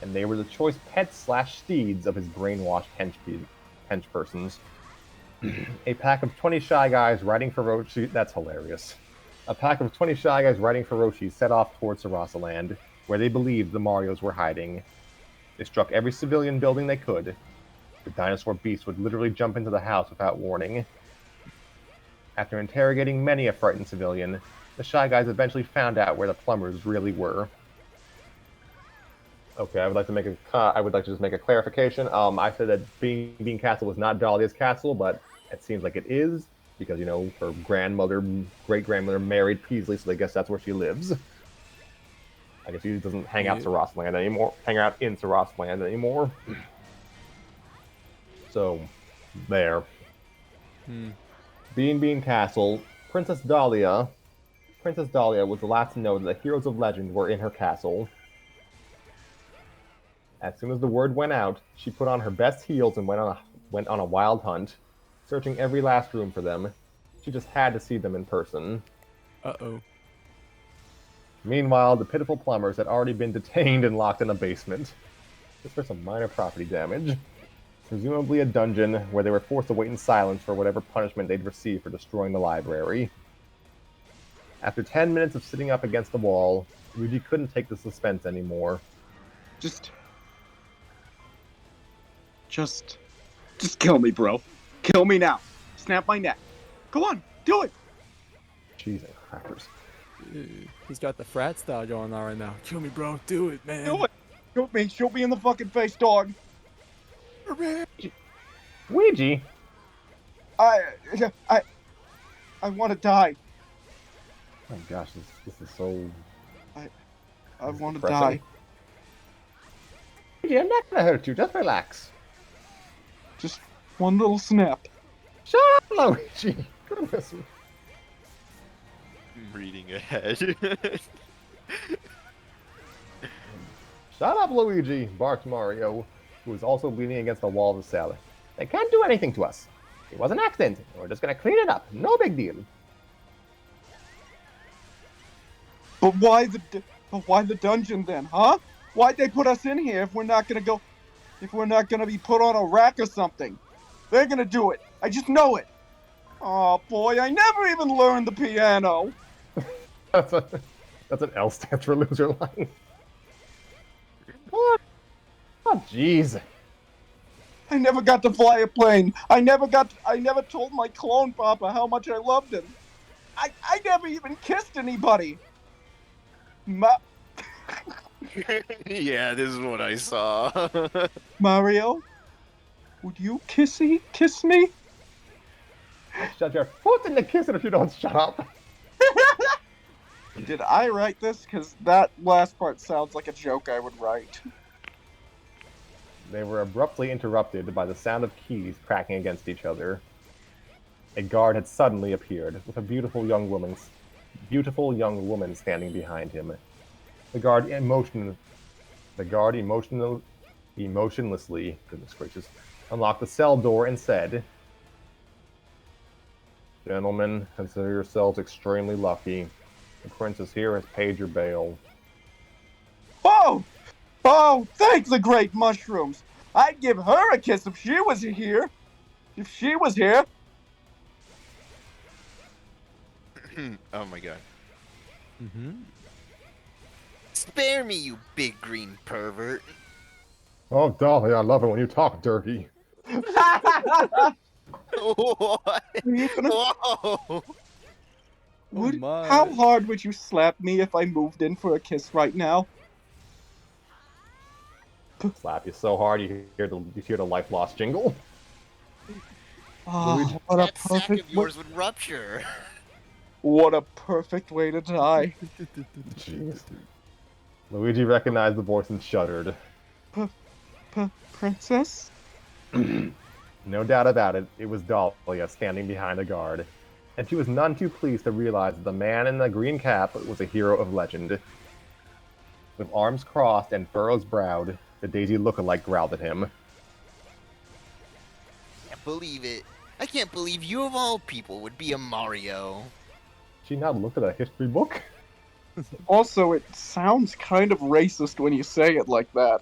and they were the choice pets/steeds of his brainwashed henchpersons. A pack of 20 Shy Guys riding Feroshi... That's hilarious. A pack of 20 Shy Guys riding Feroshi set off towards Sarasaland, where they believed the Marios were hiding. They struck every civilian building they could. The dinosaur beast would literally jump into the house without warning. After interrogating many a frightened civilian, the Shy Guys eventually found out where the plumbers really were. Okay, I would like to just make a clarification. I said that Bean Castle was not Dahlia's castle, but it seems like it is, because, you know, her great-grandmother married Peasley, so I guess that's where she lives. I guess she doesn't hang out in Sarasaland anymore. So, there. Bean Castle, Princess Dahlia was the last to know that the heroes of legend were in her castle. As soon as the word went out, she put on her best heels and went on a wild hunt, searching every last room for them. She just had to see them in person. Uh-oh. Meanwhile, the pitiful plumbers had already been detained and locked in a basement, just for some minor property damage. Presumably a dungeon where they were forced to wait in silence for whatever punishment they'd receive for destroying the library. After 10 minutes of sitting up against the wall, Luigi couldn't take the suspense anymore. Just kill me, bro. Kill me now. Snap my neck. Go on, do it. Cheese and crackers. He's got the frat style going on right now. Kill me, bro. Do it, man. Do it. Shoot me in the fucking face, dog. Luigi! I want to die. Oh my gosh, this is so... I want to depressing. die. Luigi, I'm not gonna hurt you, just relax. Just one little snap. Shut up, Luigi! Goodness me. I'm reading ahead. Shut up, Luigi! Barked Mario, who was also leaning against the wall of the cell. They can't do anything to us. It was an accident. We're just gonna clean it up. No big deal. But why the dungeon then, huh? Why'd they put us in here if we're not gonna be put on a rack or something? They're gonna do it. I just know it. Oh boy, I never even learned the piano. That's an L stands for loser line. What? Oh, jeez. I never got to fly a plane. I never told my clone papa how much I loved him. I never even kissed anybody. Yeah, this is what I saw. Mario, would you kiss me? I'll shut your foot in the kiss it if you don't shut up. Did I write this? Because that last part sounds like a joke I would write. They were abruptly interrupted by the sound of keys cracking against each other. A guard had suddenly appeared, with a beautiful young woman standing behind him. The guard emotionlessly, goodness gracious, unlocked the cell door and said, "Gentlemen, consider yourselves extremely lucky. The princess here has paid your bail." Oh! Oh, thank the great mushrooms! I'd give her a kiss if she was here! If she was here! Oh my god. Mm-hmm. Spare me, you big green pervert. Oh, Dolly, I love it when you talk dirty. What? You gonna- Whoa! My. How hard would you slap me if I moved in for a kiss right now? Slap you so hard you hear the life lost jingle. Oh, Luigi. what a That sack perfect of yours would rupture. what a perfect way to die. Jeez. Luigi recognized the voice and shuddered. Princess? No doubt about it, it was Dahlia standing behind a guard, and she was none too pleased to realize that the man in the green cap was a hero of legend. With arms crossed and furrows browed, the Daisy lookalike growled at him. Can't believe it. I can't believe you of all people would be a Mario. She not looked at a history book? Also, it sounds kind of racist when you say it like that.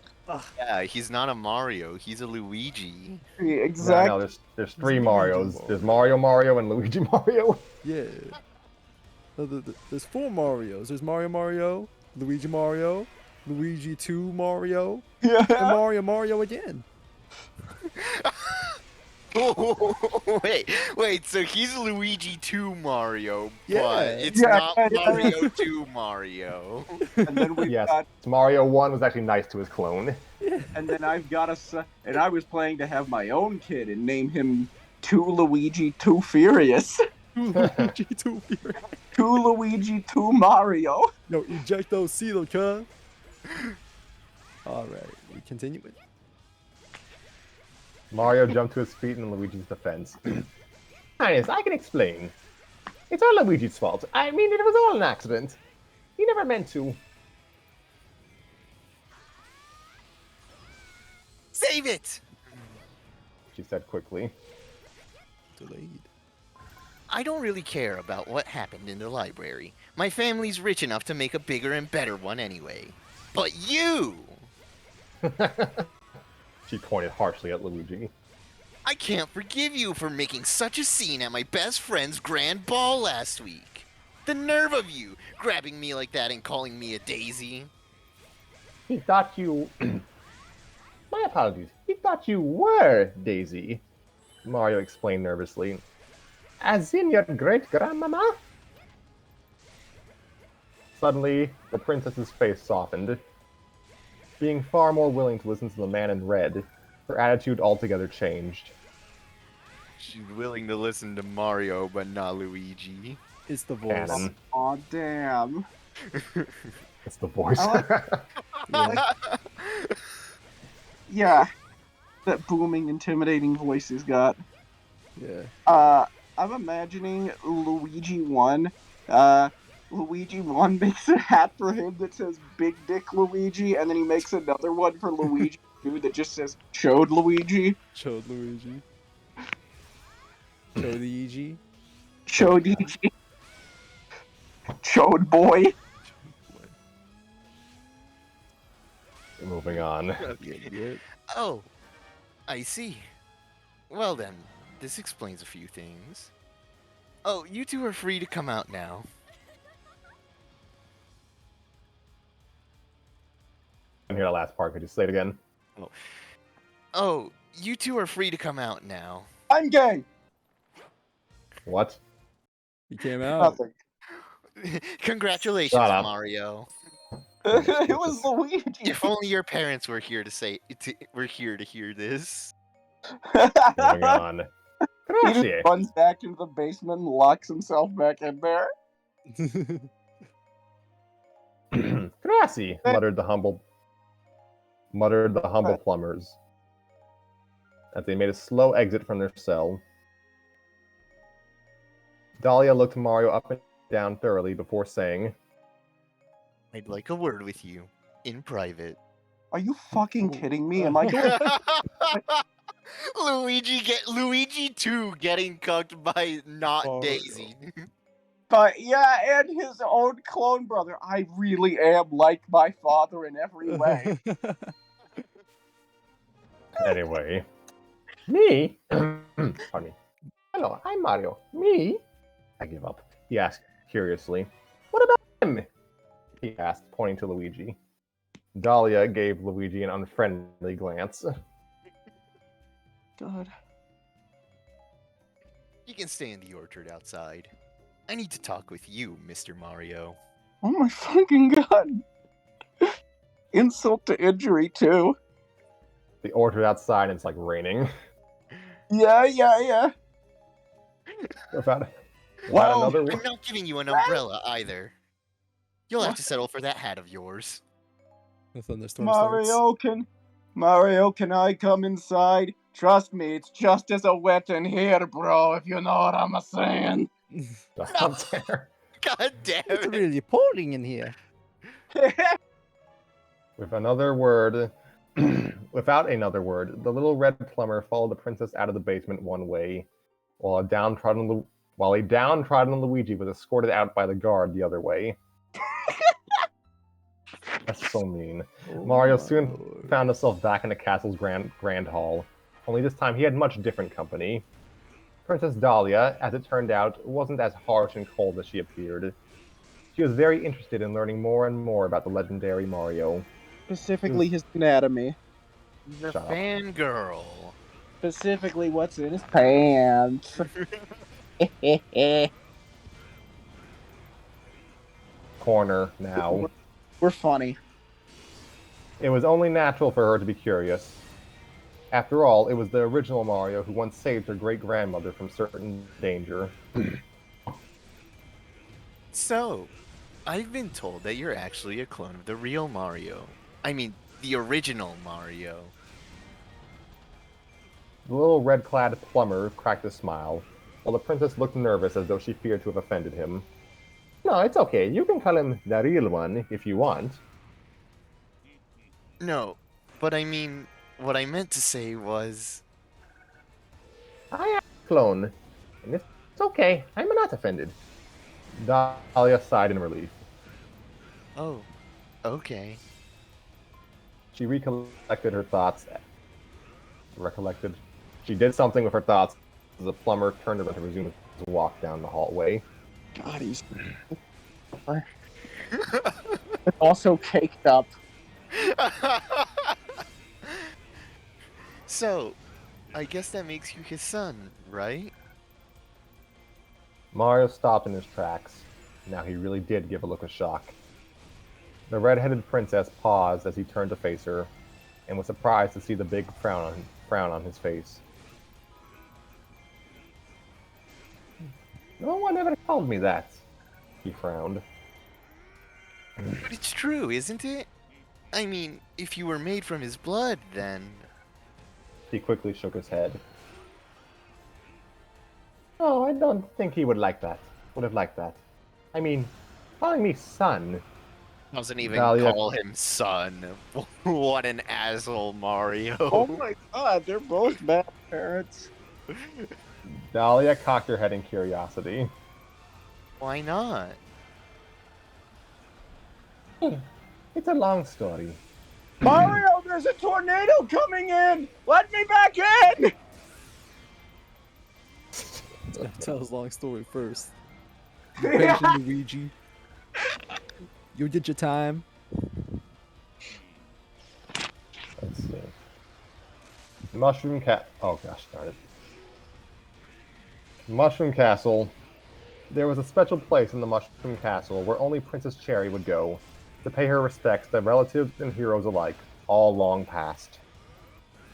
Yeah, he's not a Mario. He's a Luigi. Exactly. No, there's three Marios. There's Mario, and Luigi Mario. Yeah. No, there's 4 Marios. There's Mario, Luigi 2 Mario, and Yeah. Mario again. Wait, so he's Luigi 2 Mario, Yeah. but it's Yeah, not yeah. Mario 2 Mario. And then we Yes, got, Mario 1 was actually nice to his clone. and then I've got and I was planning to have my own kid and name him Two Luigi Too Furious. Luigi 2 Fury. Two Luigi Too Mario. Yo, ejecto Celo, cuz. Alright, we continue with. Mario jumped to his feet in Luigi's defense. Highness, I can explain. It's all Luigi's fault. I mean, it was all an accident. He never meant to. Save it! She said quickly. Delayed. I don't really care about what happened in the library. My family's rich enough to make a bigger and better one anyway. But you! She pointed harshly at Luigi. I can't forgive you for making such a scene at my best friend's grand ball last week. The nerve of you, grabbing me like that and calling me a daisy. He thought you... My apologies. He thought you were Daisy. Mario explained nervously. As in your great-grandmama? Suddenly, the princess's face softened. Being far more willing to listen to the man in red, her attitude altogether changed. She's willing to listen to Mario, but not Luigi. It's the voice. Canon. Aw, damn. It's the voice. Yeah. Yeah. That booming, intimidating voice he's got. Yeah. I'm imagining Luigi 1. Luigi 1 makes a hat for him that says Big Dick Luigi, and then he makes another one for Luigi 2 that just says Chode Luigi. Chode Luigi. Chode EG. Chode Chode Boy. Moving on. Yeah. Oh, I see. Well then, this explains a few things. Oh, you two are free to come out now. hear the last part. Could you say it again? Oh, you two are free to come out now. I'm gay. What? He came out. Nothing. Congratulations, Shut up. Mario. It was Luigi. If only your parents were here were here to hear this. Moving on. He just Grazie. runs back into the basement and locks himself back in there. Grazie, muttered the humble plumbers as they made a slow exit from their cell. Dahlia looked Mario up and down thoroughly before saying, I'd like a word with you in private. Are you fucking kidding me? Am I going? Luigi 2 getting cucked by not Mario. Daisy. But yeah, and his own clone brother. I really am like my father in every way. anyway, me? Pardon me. Hello, I'm Mario. Me? I give up. He asked curiously. What about him? He asked, pointing to Luigi. Dahlia gave Luigi an unfriendly glance. God. You can stay in the orchard outside. I need to talk with you, Mr. Mario. Oh my fucking god. Insult to injury, too. The orchard outside, and it's like raining. Yeah. Without Well, another I'm not giving you an umbrella either. You'll have to settle for that hat of yours. The thunderstorm starts. Mario, can I come inside? Trust me, it's just as wet in here, bro, if you know what I'm saying. Stop there. God damn It's it. really pouring in here. With another word, without another word, the little red plumber followed the princess out of the basement one way, while a downtrodden Luigi was escorted out by the guard the other way. That's so mean. Mario soon found himself back in the castle's grand hall, only this time he had much different company. Princess Dahlia, as it turned out, wasn't as harsh and cold as she appeared. She was very interested in learning more and more about the legendary Mario. Specifically his anatomy. The Shut up. fangirl. Specifically what's in his pants. Corner now. We're funny. It was only natural for her to be curious. After all, it was the original Mario who once saved her great-grandmother from certain danger. So, I've been told that you're actually a clone of the real Mario. I mean, the original Mario. The little red-clad plumber cracked a smile, while the princess looked nervous as though she feared to have offended him. No, it's okay. You can call him the real one if you want. No, but I mean, what I meant to say was... I am a clone, and it's okay. I'm not offended. Dahlia sighed in relief. Oh, okay. She recollected. She did something with her thoughts as the plumber turned around to resume his walk down the hallway. God, he's also caked up. So, I guess that makes you his son, right? Mario stopped in his tracks. Now he really did give a look of shock. The red-headed princess paused as he turned to face her, and was surprised to see the big frown on his face. No one ever told me that, he frowned. But it's true, isn't it? I mean, if you were made from his blood, then... He quickly shook his head. Oh, I don't think he would have liked that. I mean, calling me son. Doesn't even Dahlia- call him son. What an asshole, Mario. Oh my god, they're both bad parents. Dahlia cocked her head in curiosity. Why not? It's a long story. Mario, there's a tornado coming in! Let me back in! Tell his long story first. You patient, Luigi. You did your time. Oh gosh, darn it. Mushroom Castle. There was a special place in the Mushroom Castle where only Princess Cherry would go to pay her respects to relatives and heroes alike, all long past.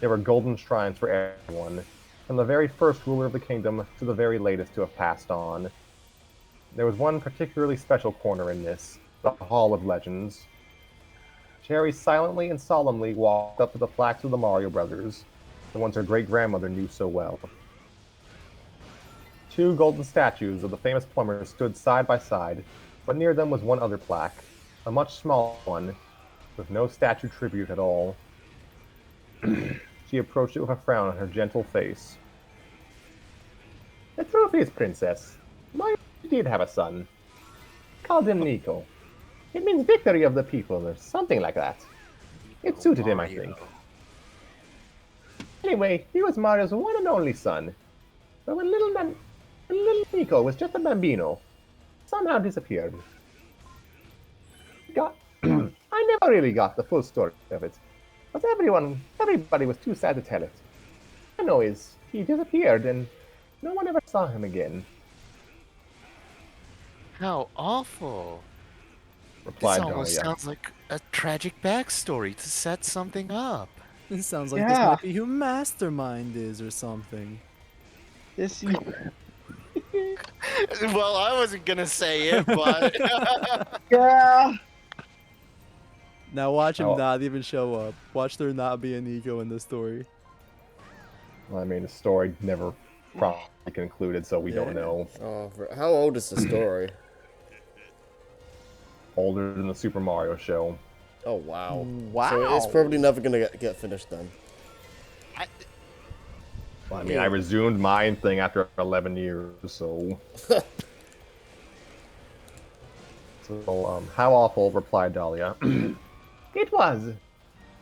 There were golden shrines for everyone, from the very first ruler of the kingdom to the very latest to have passed on. There was one particularly special corner in this, the Hall of Legends. Cherry silently and solemnly walked up to the plaques of the Mario Brothers, the ones her great-grandmother knew so well. Two golden statues of the famous plumbers stood side by side, but near them was one other plaque, a much smaller one, with no statue tribute at all. She approached it with a frown on her gentle face. The truth is, Princess, Mario did have a son. Called him Nico. It means victory of the people, or something like that. It suited him, I think. Anyway, he was Mario's one and only son. But when little Nico was just a bambino, somehow disappeared. I never really got the full story of it, but everybody was too sad to tell it. I know is he disappeared and no one ever saw him again. How awful. Replied This almost Dahlia. sounds like a tragic backstory to set something up. It sounds like this Yeah. might be who Mastermind is or something. This Well, I wasn't gonna say it, but yeah. Now watch him Oh. not even show up. Watch there not be an ego in the story. Well, I mean, the story never probably concluded, so we don't Yeah. know. Oh, how old is the story? Older than the Super Mario show. Oh, wow. Wow. So it's probably never gonna get finished then. Well, I mean, I resumed mine thing after 11 years, so... how awful, replied Dahlia. It was.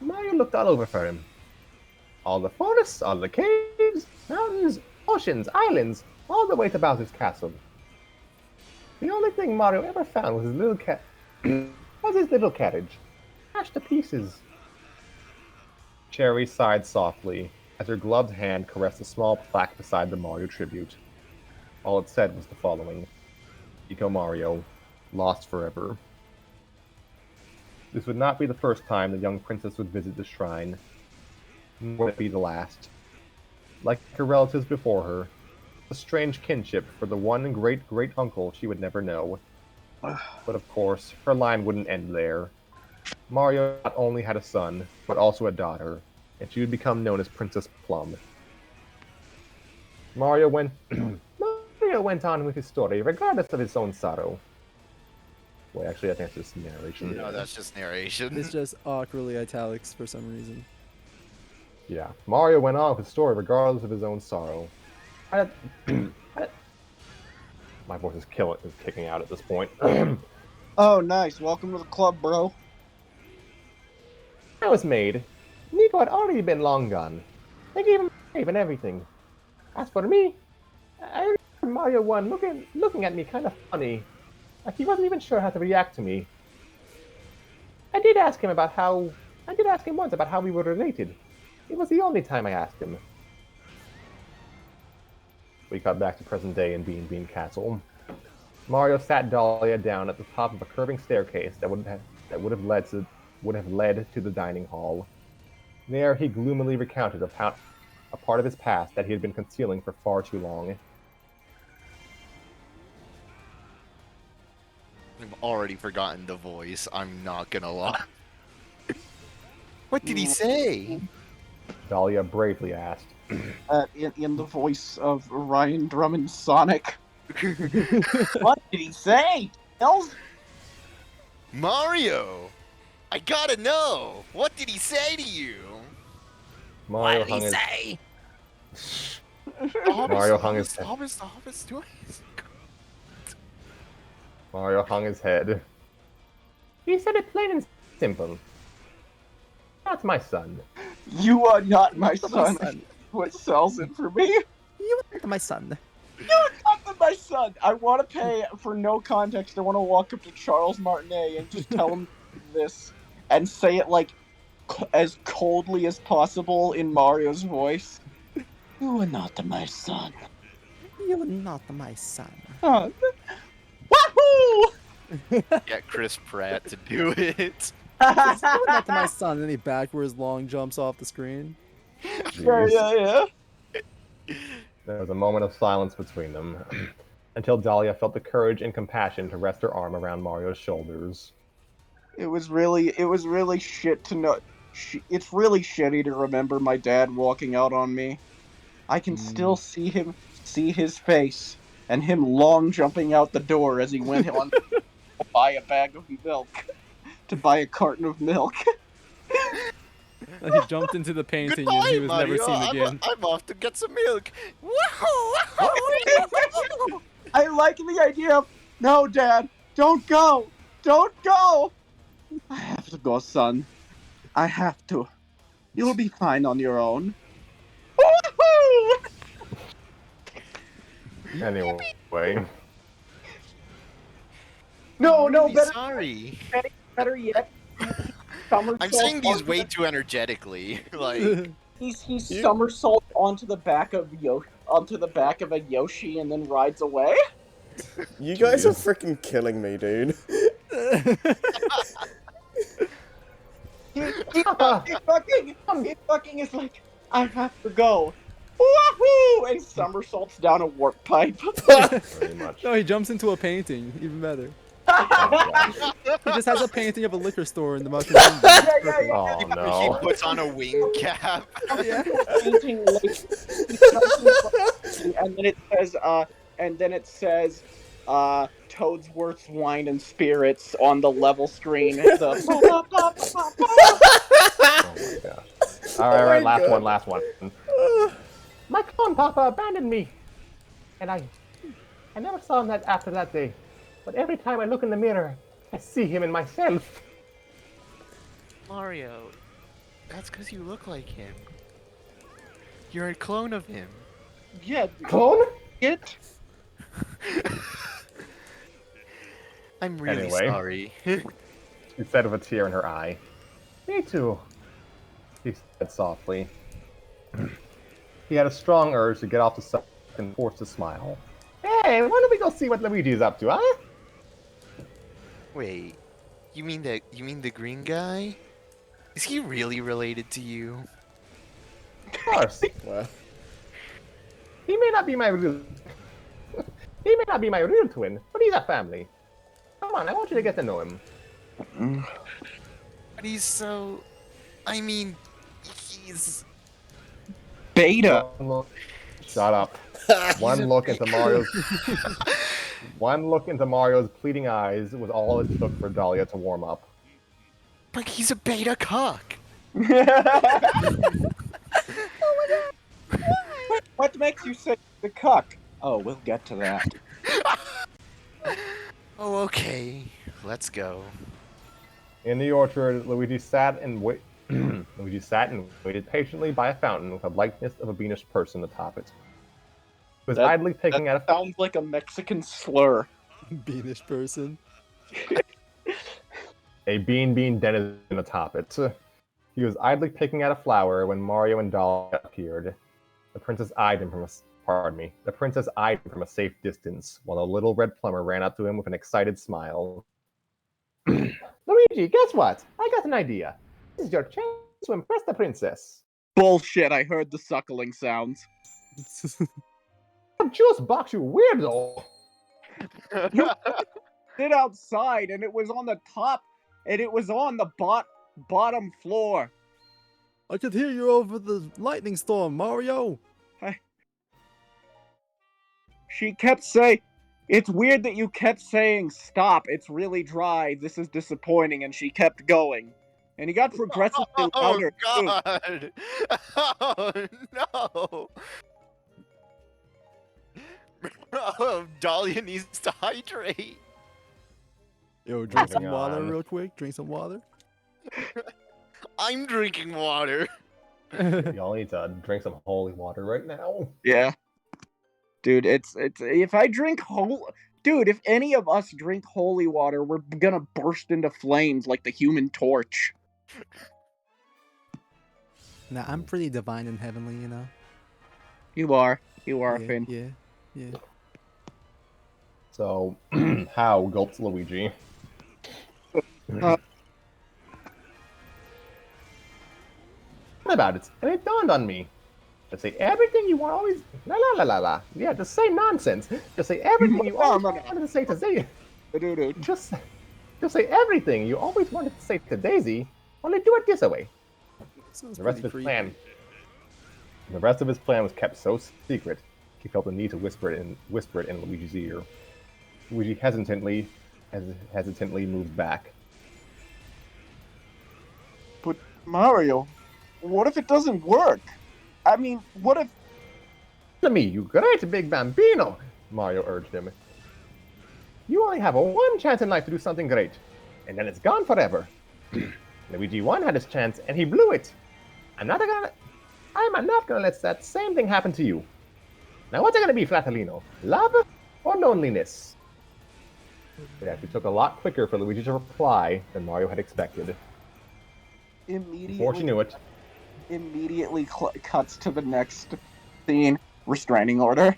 Mario looked all over for him. All the forests, all the caves, mountains, oceans, islands, all the way to Bowser's castle. The only thing Mario ever found was his little carriage, smashed to pieces. Cherry sighed softly as her gloved hand caressed a small plaque beside the Mario tribute. All it said was the following: Eco Mario, lost forever. This would not be the first time the young princess would visit the shrine, nor would it be the last. Like her relatives before her, a strange kinship for the one great-great-uncle she would never know. But of course, her line wouldn't end there. Mario not only had a son, but also a daughter, and she would become known as Princess Plum. Mario went on with his story, regardless of his own sorrow. Wait, actually, I think that's just narration. no, that's just narration. It's just awkwardly italics for some reason. Yeah, Mario went on with his story regardless of his own sorrow. My voice is kicking out at this point. Oh, nice. Welcome to the club, bro. I was made. Nico had already been long gone. They gave him a grave and everything. As for me, I remember Mario 1 looking at me kind of funny, like he wasn't even sure how to react to me. I did ask him once about how we were related. It was the only time I asked him. We got back to present day in Bean Castle. Mario sat Dahlia down at the top of a curving staircase that would have led to the dining hall. There, he gloomily recounted a part of his past that he had been concealing for far too long. I've already forgotten the voice. I'm not gonna lie. What did he say? Dahlia bravely asked. In the voice of Ryan Drummond Sonic. What did he say? Elf? Mario! I gotta know! What did he say to you? Mario hung his head. Mario hung his head. He said it plain and simple. That's my son. You are not my Not my son. son. What sells it for me? You are my son. Not my son. I want to pay for no context. I want to walk up to Charles Martinet and just tell him this and say it like as coldly as possible in Mario's voice. You are not my son. You're not my son. Oh, wahoo! Get Chris Pratt to do it. You're not my son. And he backwards long jumps off the screen. Yeah, Jeez. yeah. There was a moment of silence between them, until Dahlia felt the courage and compassion to rest her arm around Mario's shoulders. It was really shit to know. It's really shitty to remember my dad walking out on me. I can still see his face, and him long jumping out the door as he went on to buy a bag of milk, to buy a carton of milk. He jumped into the painting and Goodbye, he was Mario. never seen again. I'm off to get some milk. Woohoo! I like the idea of, no, Dad, don't go, don't go. I have to go, son. I have to. You'll be fine on your own. Woohoo! Anyway, No, I'm better, sorry. better yet. I'm saying these way too energetically. Like, He's somersault onto the back of a Yoshi and then rides away. You guys are freaking killing me, dude. He fucking is like, I have to go. Wahoo! And somersaults down a warp pipe. pretty much. No, he jumps into a painting. Even better. Oh, He just has a painting of a liquor store in the Mushroom Kingdom. oh he no. puts on a wing cap. Painting, like, and then it says, Toadsworth's Wine and Spirits on the level screen. Oh my gosh. Alright, last one. My clone papa abandoned me. And I never saw him after that day. But every time I look in the mirror, I see him in myself. Mario, that's because you look like him. You're a clone of him. Yeah, Clone? it. I'm really Anyway. sorry. She said with a tear in her eye. Me too, he said softly. He had a strong urge to get off the subject and forced a smile. Hey, why don't we go see what Luigi's up to, huh? Wait, you mean the green guy? Is he really related to you? Of course. Well, He may not be my real twin, but he's a family. Come on, I want you to get to know him. But he's so... I mean, he's... Beta. Shut up. One look into Mario's pleading eyes was all it took for Dahlia to warm up. But he's a beta cock. What makes you say the cuck? Oh, we'll get to that. Oh, okay. Let's go. In the orchard, Luigi sat and waited patiently by a fountain with the likeness of a beanish person atop it. He was idly picking at a Sounds like a Mexican slur. Beanish person. bean denizen atop it. He was idly picking at a flower when Mario and Dahlia appeared. The princess eyed him from a safe distance, while the little red plumber ran up to him with an excited smile. Luigi, guess what? I got an idea. This is your chance to impress the princess. Bullshit, I heard the suckling sounds. Juice box, you weirdo! Sit outside, and it was on the top, and it was on the bottom floor. I could hear you over the lightning storm, Mario. She kept saying, it's weird that you kept saying, stop, it's really dry, this is disappointing, and she kept going. And he got progressively louder, too. God! Oh, no! Oh, Dahlia needs to hydrate. Yo, drink some Moving water on. real quick. Drink some water. I'm drinking water. Y'all need to drink some holy water right now. Yeah. Dude, it's if I drink dude, if any of us drink holy water, we're gonna burst into flames like the Human Torch. Nah, I'm pretty divine and heavenly, you know. You are. You are, Yeah, Finn. yeah. So, how gulps Luigi? Uh, What about it? And it dawned on me. Just say everything you want always la la la la la. Yeah, just say nonsense. Just say everything you always wanted to say to Daisy. Dude. Just say everything you always wanted to say to Daisy. Only do it this way. Sounds The rest of pretty his creepy. plan. The rest of his plan was kept so secret. He felt the need to whisper it in Luigi's ear. Luigi hesitantly moved back. But Mario, what if it doesn't work? I mean, what if... To me, you great big bambino, Mario urged him. You only have one chance in life to do something great, and then it's gone forever. Luigi 1 had his chance, and he blew it. I'm not gonna let that same thing happen to you. Now what's it gonna be, Fratellino? Love or loneliness? It actually took a lot quicker for Luigi to reply than Mario had expected. Before she knew it, Immediately cuts to the next scene. Restraining order.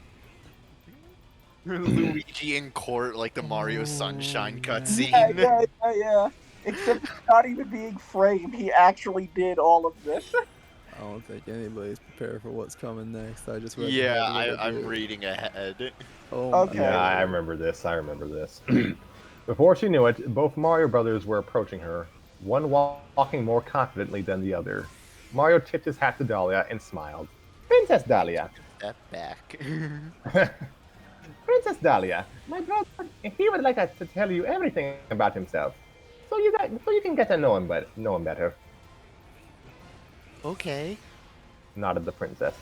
Luigi in court, like the Mario Sunshine cutscene. Yeah. Except he's not even being framed. He actually did all of this. I don't think anybody's prepared for what's coming next. I just read Yeah, ahead a little I'm bit. reading ahead. Oh Okay. my yeah, God. I remember this. Before she knew it, both Mario brothers were approaching her, one walking more confidently than the other. Mario tipped his hat to Dahlia and smiled. Princess Dahlia. Step back. Princess Dahlia, my brother, he would like us to tell you everything about himself, so you can get to know him better. Okay. Nodded the princess.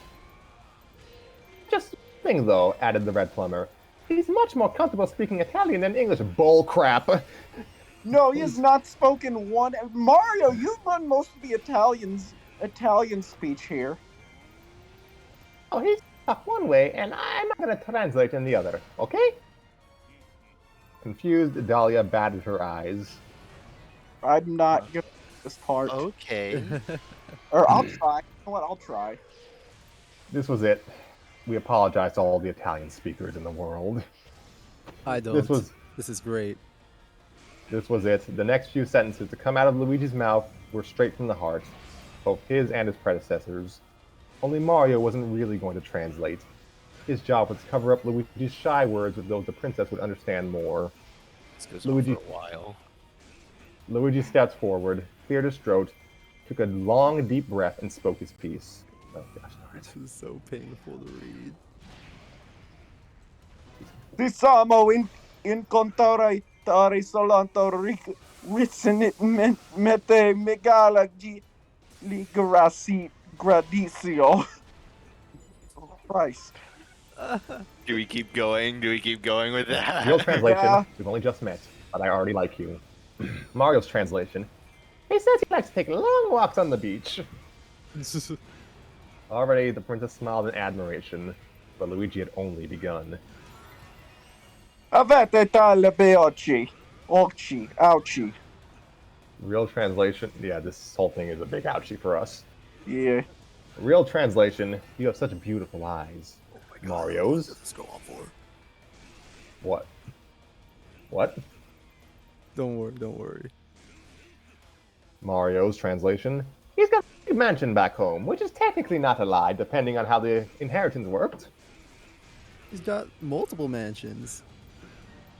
Just thing though, added the red plumber. He's much more comfortable speaking Italian than English. Bull crap. No, he has not spoken one. Mario, you've done most of the Italian speech here. Oh, he's talk one way, and I'm not gonna translate in the other. Okay? Confused, Dahlia batted her eyes. I'm not good at this part. Okay. Or I'll try. You know what? I'll try. This was it. We apologize to all the Italian speakers in the world. I don't. This is great. This was it. The next few sentences to come out of Luigi's mouth were straight from the heart, both his and his predecessors. Only Mario wasn't really going to translate. His job was to cover up Luigi's shy words with those the princess would understand more. This goes Luigi- on for a while. Luigi stepped forward, cleared his throat, took a long, deep breath, and spoke his piece. Oh gosh, darn it. This is so painful to read. Disamo incontrare soltanto risenit mete megala li gradisio. Oh, Christ. Do we keep going? Do we keep going with that? Real translation, Yeah. we've only just met, but I already like you. Mario's translation, he says he likes to take long walks on the beach. Already, the princess smiled in admiration, but Luigi had only begun. Avete tale beocchi. Ouchie. Real translation, yeah, this whole thing is a big ouchie for us. Yeah. Real translation, you have such beautiful eyes. Mario's? Let's go on for. What? What? Don't worry. Mario's translation, he's got a big mansion back home, which is technically not a lie, depending on how the inheritance worked. He's got multiple mansions.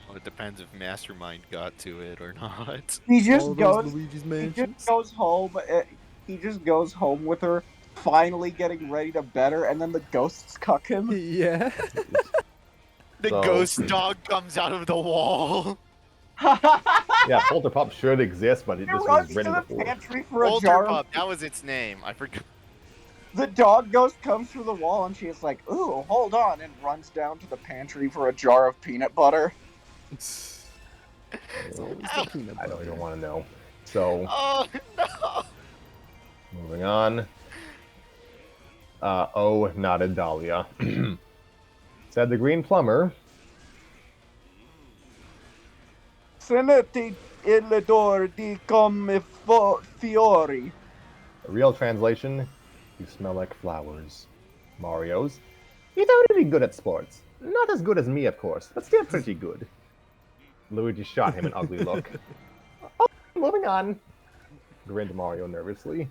Well, it depends if Mastermind got to it or not. He just All goes. those Luigi's He mansions. just goes home. He just goes home with her, finally getting ready to bed her, and then the ghosts cuck him. Yeah. The So- ghost dog comes out of the wall. Yeah, Polterpup should exist, but this He was runs to written the before. pantry for a jar. Polterpup, that was its name. I forgot. The dog ghost comes through the wall, and she's like, "Ooh, hold on," and runs down to the pantry for a jar of peanut butter. It's always the peanut I don't butter. even want to know. So, Oh no! moving on. Oh, nodded Dahlia. Said the green plumber. Senetti il dor di come fiori. A real translation. You smell like flowers. Mario's. He's already good at sports. Not as good as me, of course, but still pretty good. Luigi shot him an ugly look. Oh, moving on, grinned Mario nervously.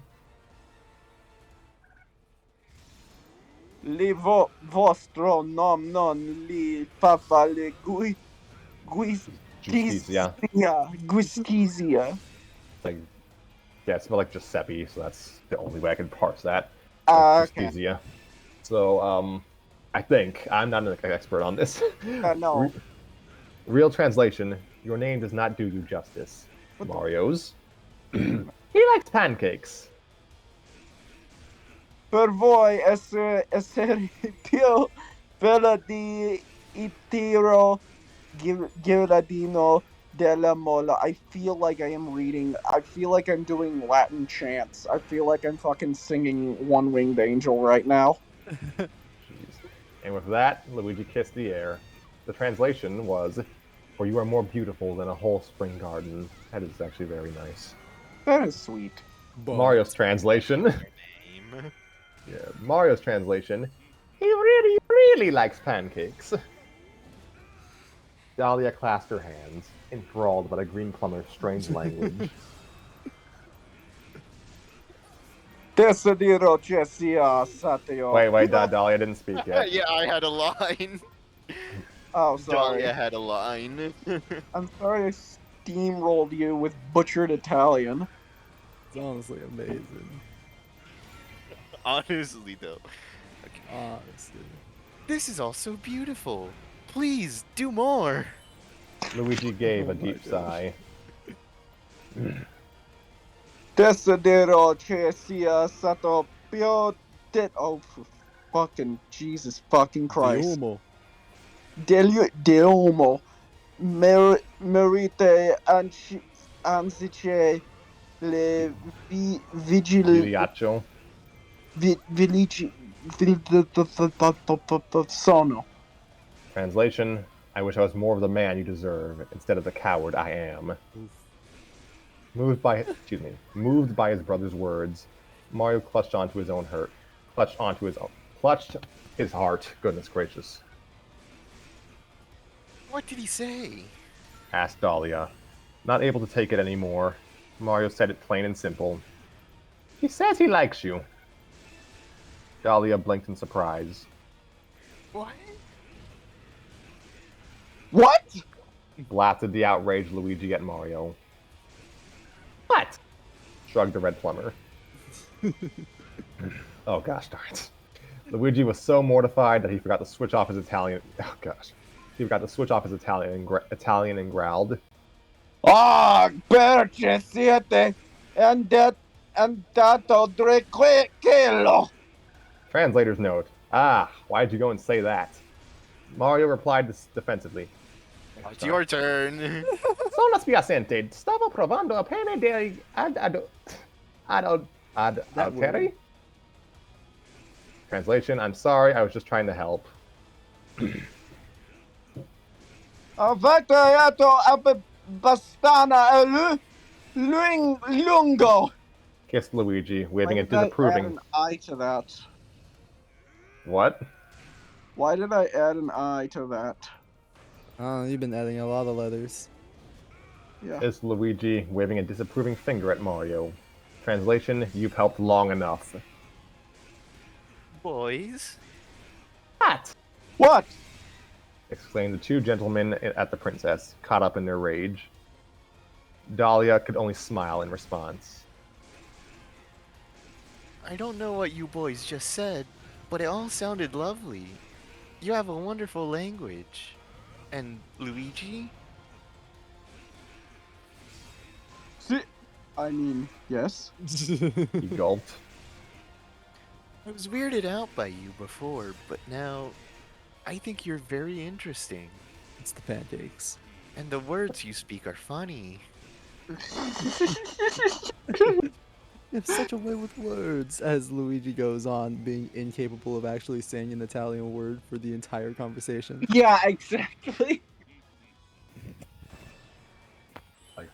Li vostro nom non li papale Justicia. guischisia. Like, yeah, it smelled like Giuseppe, so that's the only way I can parse that. Okay. Justicia. So, I think, I'm not an expert on this. No. Real translation, your name does not do you justice. Mario's. He likes pancakes. Per voi essere più bella di Itiro Giradino della Mola. I feel like I am reading. I feel like I'm doing Latin chants. I feel like I'm fucking singing One Winged Angel right now. Jeez. And with that, Luigi kissed the air. The translation was, "For you are more beautiful than a whole spring garden." That is actually very nice. That is sweet. Mario's translation. Name. Yeah, Mario's translation. He really, really likes pancakes. Dahlia clasped her hands, enthralled by the green plumber's strange language. Desidero Jessia Sateo. Wait, Dahlia didn't speak yet. Yeah, I had a line. Oh, sorry. Dahlia had a line. I'm sorry I steamrolled you with butchered Italian. It's honestly amazing. Honestly, though. Honestly. This is all so beautiful. Please, do more. Luigi gave Oh a deep my sigh. Desidero Jessia Sato Pio Dit. Oh, for fucking Jesus fucking Christ. Deliomo. Merite anzice le vigili. Gigliaccio. Villigi. Sono. Translation, I wish I was more of the man you deserve, instead of the coward I am. Moved by his brother's words, Mario clutched his heart. Goodness gracious. What did he say? Asked Dahlia. Not able to take it anymore, Mario said it plain and simple. He says he likes you. Dahlia blinked in surprise. What? What? Blasted the outraged Luigi at Mario. What? Shrugged the red plumber. Oh gosh darn it. Luigi was so mortified that he forgot to switch off his Italian. Oh gosh. He forgot to switch off his Italian and growled. Ah, perché siete andato tranquillo. Translator's note. Ah, why'd you go and say that? Mario replied defensively. It's your turn. Sono spiacente. Stavo provando appena dei alteri. Translation, I'm sorry, I was just trying to help. Avvatato abbastanza lungo. Kissed Luigi, waving Why a did I add disapproving. an I to that? What? Why did I add an I to that? You've been adding a lot of letters. Yeah. Kissed Luigi, waving a disapproving finger at Mario. Translation, you've helped long enough. Boys. What? What? Exclaimed the two gentlemen at the princess, caught up in their rage. Dahlia could only smile in response. I don't know what you boys just said, but it all sounded lovely. You have a wonderful language. And Luigi? I mean, yes. He gulped. I was weirded out by you before, but now I think you're very interesting. It's the pancakes. And the words you speak are funny. You have such a way with words, as Luigi goes on, being incapable of actually saying an Italian word for the entire conversation. Yeah, exactly. Like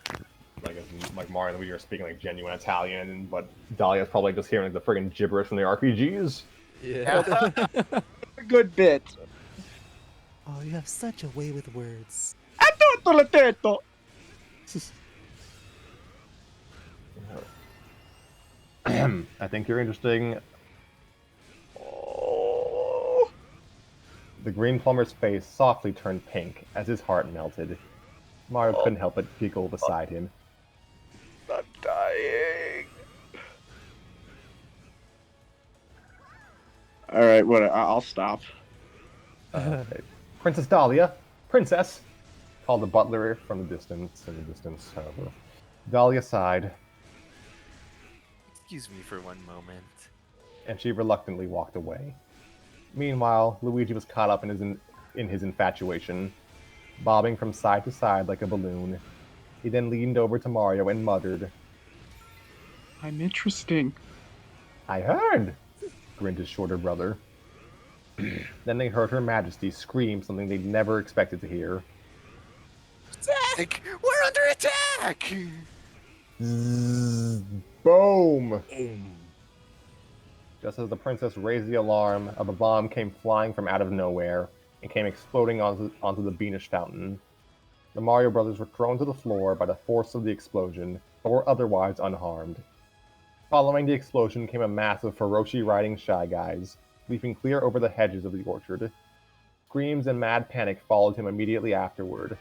Mario and Luigi are speaking like genuine Italian, but Dahlia's probably just hearing like, the friggin' gibberish from the RPGs. Yeah. Good bit. Oh, you have such a way with words. I think you're interesting. Oh. The green plumber's face softly turned pink as his heart melted. Mario couldn't help but giggle beside him. I'm dying. All right, what? I'll stop. Princess Dahlia, princess, called the butler from the distance. However, Dahlia sighed, Excuse me for one moment. and she reluctantly walked away. Meanwhile, Luigi was caught up in his infatuation, bobbing from side to side like a balloon. He then leaned over to Mario and muttered, I'm interesting. "I heard," grinned his shorter brother. Then they heard Her Majesty scream something they'd never expected to hear. Attack! We're under attack! Boom! Just as the princess raised the alarm, a bomb came flying from out of nowhere and came exploding onto the Beanish fountain. The Mario brothers were thrown to the floor by the force of the explosion, but were otherwise unharmed. Following the explosion came a mass of ferociously riding Shy Guys, leaping clear over the hedges of the orchard. Screams and mad panic followed him immediately afterward.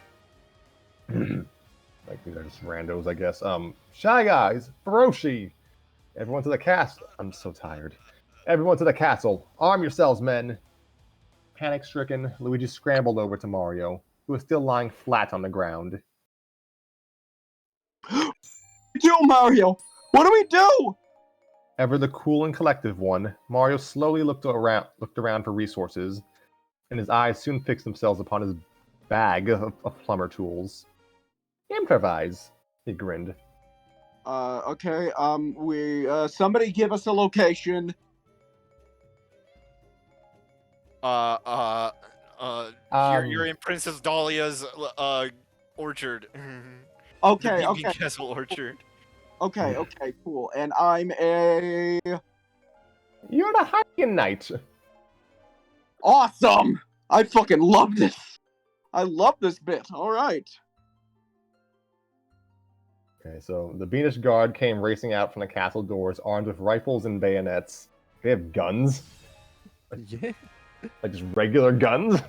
Like, these are just randos, I guess. Shy Guys! Feroci! Everyone to the castle! I'm so tired. Everyone to the castle! Arm yourselves, men! Panic-stricken, Luigi scrambled over to Mario, who was still lying flat on the ground. Do Mario! What do we do? Ever the cool and collective one, Mario slowly looked around for resources, and his eyes soon fixed themselves upon his bag of plumber tools. Improvise, he grinned. Okay, somebody give us a location. You're in Princess Dahlia's orchard. Okay, the Beacon okay, Castle orchard. okay, cool. And I'm a... You're the hiking knight. Awesome! I fucking love this. I love this bit. All right. Okay, so the Beanish Guard came racing out from the castle doors, armed with rifles and bayonets. They have guns? Yeah. Like just regular guns?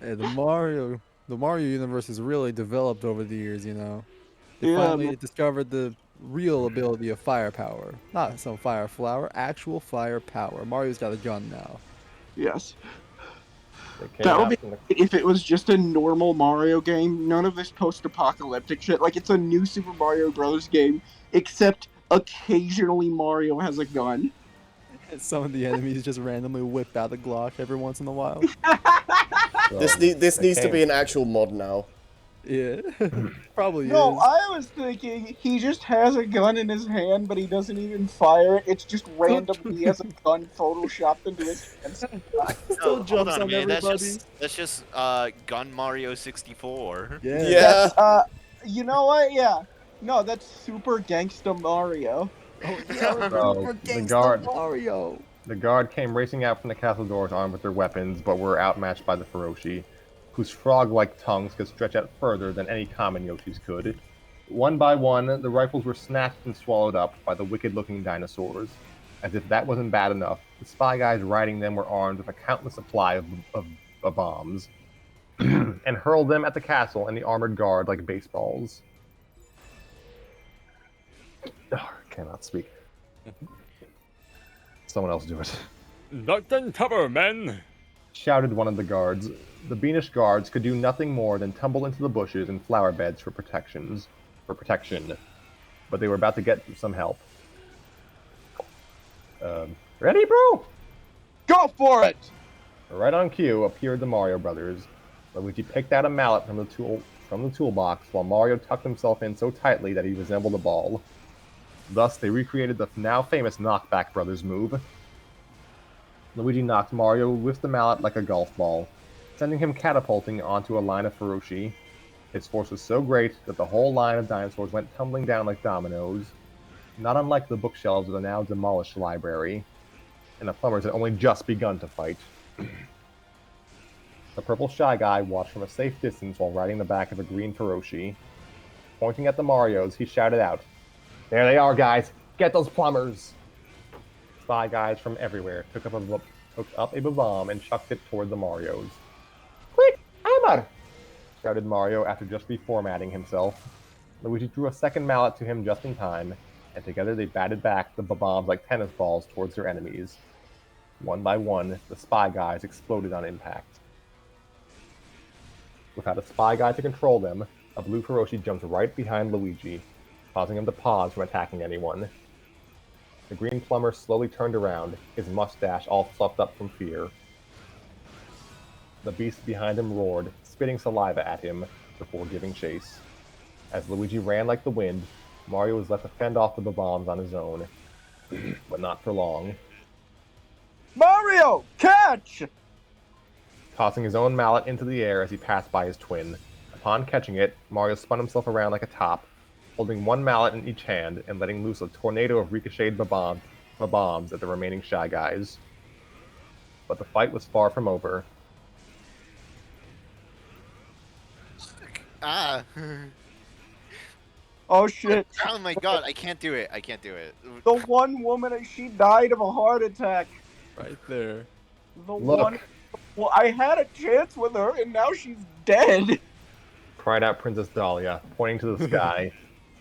Hey, the Mario universe has really developed over the years, you know. They Yeah, finally discovered the real ability of firepower. Not some fire flower, actual firepower. Mario's got a gun now. Yes. They came That would out be from the... if it was just a normal Mario game. None of this post-apocalyptic shit. Like, it's a new Super Mario Bros. Game, except occasionally Mario has a gun. And some of the enemies just randomly whip out a Glock every once in a while. So This they needs to came- be an actual mod now. Yeah. Probably No, is. I was thinking he just has a gun in his hand, but he doesn't even fire it. It's just randomly he has a gun photoshopped into his hand. Still Hold jumps on a on minute. everybody. That's just Gun Mario 64. Yeah. Yeah. That's, you know what? Yeah. No, that's Super Gangsta Mario. Oh, yeah, So, Super the Gangsta guard- Mario. The guard came racing out from the castle doors armed with their weapons, but were outmatched by the Feroci, whose frog-like tongues could stretch out further than any common Yoshis could. One by one, the rifles were snatched and swallowed up by the wicked-looking dinosaurs. As if that wasn't bad enough, the Spy Guys riding them were armed with a countless supply of bombs, and hurled them at the castle and the armored guard like baseballs. I cannot speak. Someone else do it. Duck and cover, men! Shouted one of the guards. The Beanish guards could do nothing more than tumble into the bushes and flower beds for protection. But they were about to get some help. Ready, bro? Go for it! Right on cue appeared the Mario brothers. Luigi picked out a mallet from the toolbox, while Mario tucked himself in so tightly that he resembled a ball. Thus, they recreated the now famous Knockback Brothers move. Luigi knocked Mario with the mallet like a golf ball, sending him catapulting onto a line of Feroci. Its force was so great that the whole line of dinosaurs went tumbling down like dominoes, not unlike the bookshelves of the now demolished library, and the plumbers had only just begun to fight. The purple Shy Guy watched from a safe distance while riding the back of a green Feroci. Pointing at the Marios, he shouted out, "There they are, guys! Get those plumbers!" Spy guys from everywhere took up a bomb and chucked it toward the Marios. "Quick, hammer!" shouted Mario after just reformatting himself. Luigi threw a second mallet to him just in time, and together they batted back the bombs like tennis balls towards their enemies. One by one, the Spy Guys exploded on impact. Without a Spy Guy to control them, a blue Feroci jumped right behind Luigi, causing him to pause from attacking anyone. The green plumber slowly turned around, his mustache all fluffed up from fear. The beast behind him roared, spitting saliva at him before giving chase. As Luigi ran like the wind, Mario was left to fend off the bombs on his own. But not for long. Mario, catch! Tossing his own mallet into the air as he passed by his twin. Upon catching it, Mario spun himself around like a top, holding one mallet in each hand and letting loose a tornado of ricocheted bombs at the remaining Shy Guys. But the fight was far from over. Ah. Oh shit. Oh my god, I can't do it. I can't do it. The one woman, she died of a heart attack. Right there. The Look. one. Well, I had a chance with her, and now she's dead. Cried out Princess Dahlia, pointing to the sky.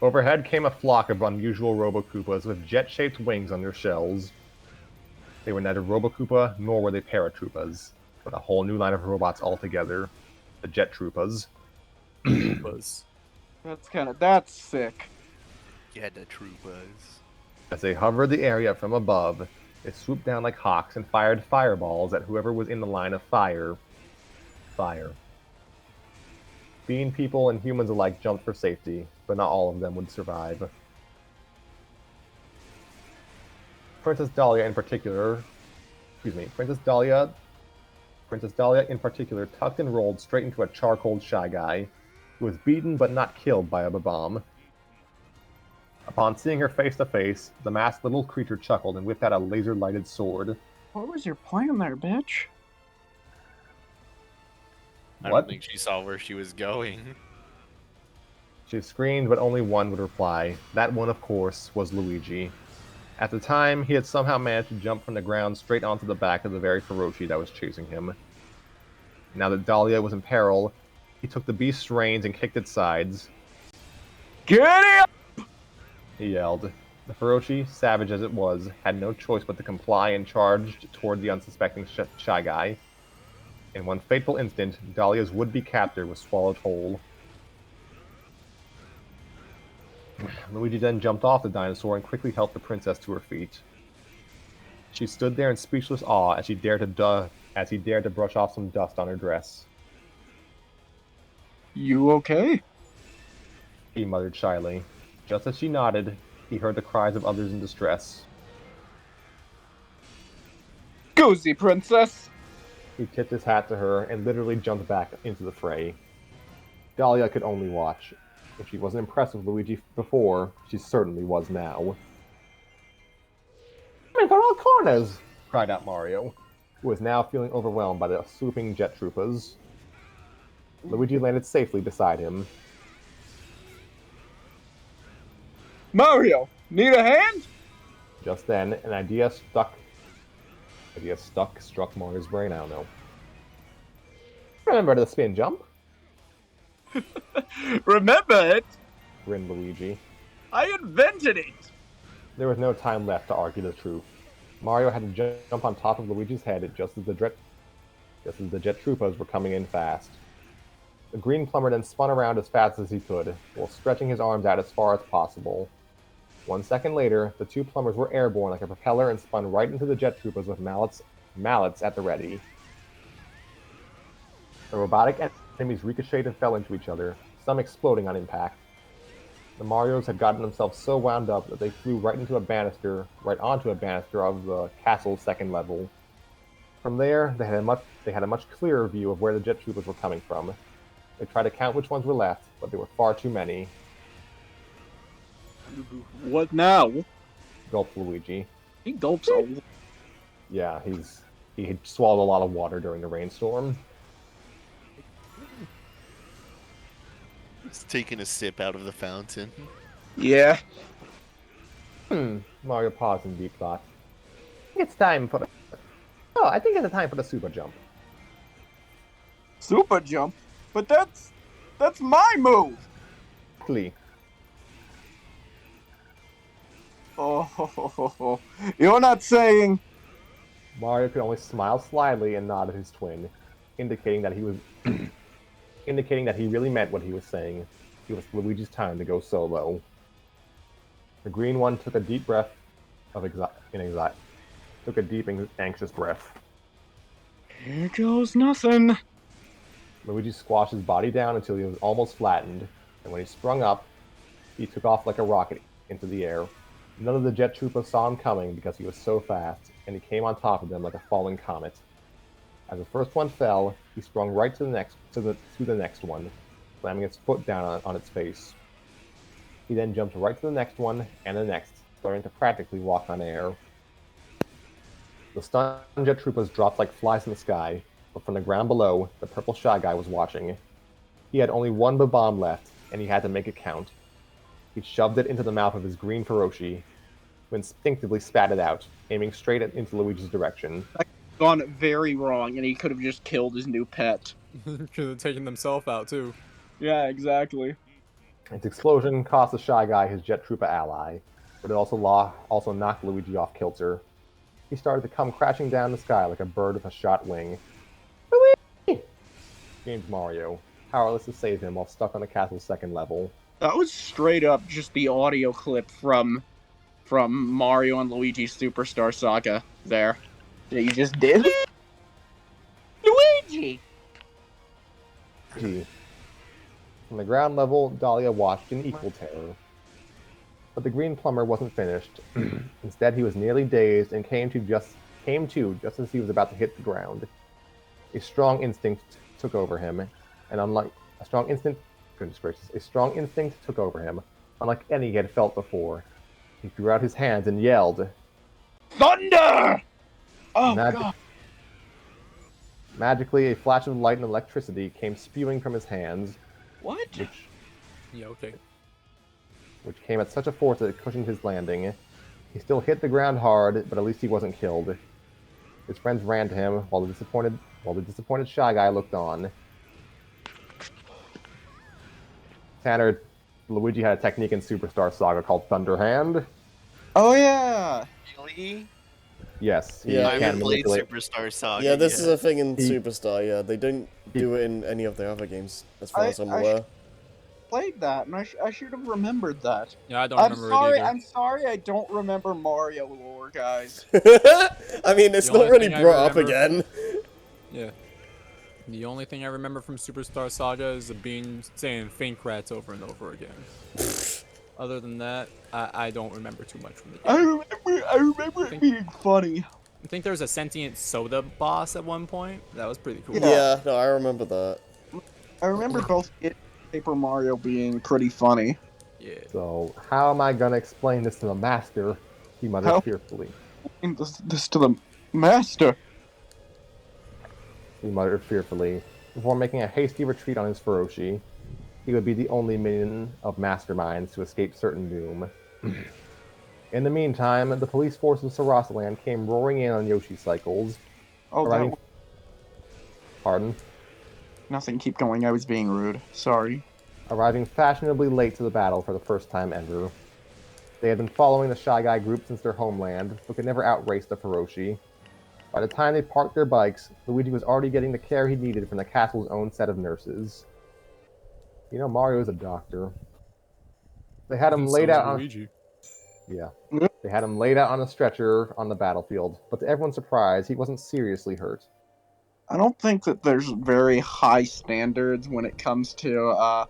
Overhead came a flock of unusual Robokoopas with jet-shaped wings on their shells. They were neither Robokoopa nor were they Paratroopas, but a whole new line of robots altogether. The Jet Troopas. Was. That's sick. Yeah, the troopers. As they hovered the area from above, they swooped down like hawks and fired fireballs at whoever was in the line of fire. Bean people and humans alike jumped for safety, but not all of them would survive. Princess Dahlia in particular tucked and rolled straight into a charcoal Shy Guy, who was beaten but not killed by a bomb. Upon seeing her face to face, the masked little creature chuckled and whipped out a laser-lighted sword. What was your plan there, bitch? I What? don't think she saw where she was going. She screamed, but only one would reply. That one, of course, was Luigi. At the time, he had somehow managed to jump from the ground straight onto the back of the very Feroci that was chasing him. Now that Dahlia was in peril, he took the beast's reins and kicked its sides. Get him! He yelled. The Feroci, savage as it was, had no choice but to comply and charged toward the unsuspecting Shy Guy. In one fateful instant, Dahlia's would-be captor was swallowed whole. Luigi then jumped off the dinosaur and quickly helped the princess to her feet. She stood there in speechless awe as he dared to brush off some dust on her dress. You okay? He muttered shyly. Just as she nodded, he heard the cries of others in distress. Goosey, princess! He tipped his hat to her and literally jumped back into the fray. Dahlia could only watch. If she wasn't impressed with Luigi before, she certainly was now. "Coming from all corners!" cried out Mario, who was now feeling overwhelmed by the swooping Jet Troopas. Luigi landed safely beside him. Mario, need a hand? Just then, an idea struck Mario's brain. I don't know. "Remember the spin jump?" Remember it? grinned Luigi. I invented it! There was no time left to argue the truth. Mario had to jump on top of Luigi's head just as the Jet Troopas were coming in fast. The green plumber then spun around as fast as he could, while stretching his arms out as far as possible. 1 second later, the two plumbers were airborne like a propeller and spun right into the Jet Troopas with mallets at the ready. The robotic enemies ricocheted and fell into each other, some exploding on impact. The Marios had gotten themselves so wound up that they flew right onto a banister of the castle's second level. From there, they had a much clearer view of where the Jet Troopers were coming from. They tried to count which ones were left, but there were far too many. What now? Gulped Luigi. He gulps a lot. Yeah, he had swallowed a lot of water during the rainstorm. He's taking a sip out of the fountain. Yeah. Mario paused in deep thought. It's time for the... Oh, I think it's time for the super jump. Super jump? But that's my move! Exactly. Oh, you're not saying... Mario could only smile slyly and nod at his twin, indicating that he was indicating that he really meant what he was saying. It was Luigi's time to go solo. The green one took a deep breath of anxiety. Took a deep, anxious breath. Here goes nothing. Luigi squashed his body down until he was almost flattened, and when he sprung up, he took off like a rocket into the air. None of the jet troopers saw him coming because he was so fast, and he came on top of them like a falling comet. As the first one fell, he sprung right to the next one, slamming his foot down on its face. He then jumped right to the next one and the next, starting to practically walk on air. The stunned jet troopers dropped like flies in the sky, but from the ground below, the purple Shy Guy was watching. He had only one bomb left, and he had to make it count. He shoved it into the mouth of his green Feroci, who instinctively spat it out, aiming straight into Luigi's direction. Gone very wrong, and he could have just killed his new pet. Could have taken themselves out too. Yeah, exactly. Its explosion cost the Shy Guy his Jet Trooper ally, but it also knocked Luigi off kilter. He started to come crashing down the sky like a bird with a shot wing. Luigi! Screamed Mario, powerless to save him while stuck on the castle's second level. That was straight up just the audio clip from Mario and Luigi's Superstar Saga there. That you just did? Luigi! From the ground level, Dahlia watched in equal terror. But the green plumber wasn't finished. Instead, he was nearly dazed and came to just as he was about to hit the ground. A strong instinct took over him, and a strong instinct took over him, unlike any he had felt before. He threw out his hands and yelled, Thunder! Oh, God. Magically, a flash of light and electricity came spewing from his hands, What? Yeah, okay. which came at such a force that it cushioned his landing. He still hit the ground hard, but at least he wasn't killed. His friends ran to him, while the disappointed Shy Guy looked on. Tanner, Luigi had a technique in Superstar Saga called Thunderhand. Oh, yeah! Really? Yes. Yeah, I haven't played manipulate- Superstar Saga. Yeah, this is yet. a thing in He- Superstar, yeah. They don't do it in any of their other games, as far as I'm aware. Played that, and I should have remembered that. Yeah, I don't I'm remember sorry, it either. I'm sorry I don't remember Mario lore, guys. I mean, it's The not only really thing I brought up remember- again. Yeah. The only thing I remember from Superstar Saga is the bean saying "Fink Rats" over and over again. Other than that, I don't remember too much from the game. I remember it being funny. I think there was a sentient soda boss at one point. That was pretty cool. Yeah. Yeah, no, I remember that. I remember both it and Paper Mario being pretty funny. Yeah. So, how am I gonna explain this to the master? He muttered How? fearfully. This to the master. He muttered fearfully, before making a hasty retreat on his Feroci. He would be the only minion of masterminds to escape certain doom. In the meantime, the police force of Sarasaland came roaring in on Yoshi cycles. Oh, arriving... that Pardon? nothing. Keep going. I was being rude. Sorry. Arriving fashionably late to the battle for the first time ever. They had been following the Shy Guy group since their homeland, but could never outrace the Feroci. By the time they parked their bikes, Luigi was already getting the care he needed from the castle's own set of nurses. You know, Mario is a doctor. They had him laid out on... Luigi. Yeah. They had him laid out on a stretcher on the battlefield, but to everyone's surprise, he wasn't seriously hurt. I don't think that there's very high standards when it comes to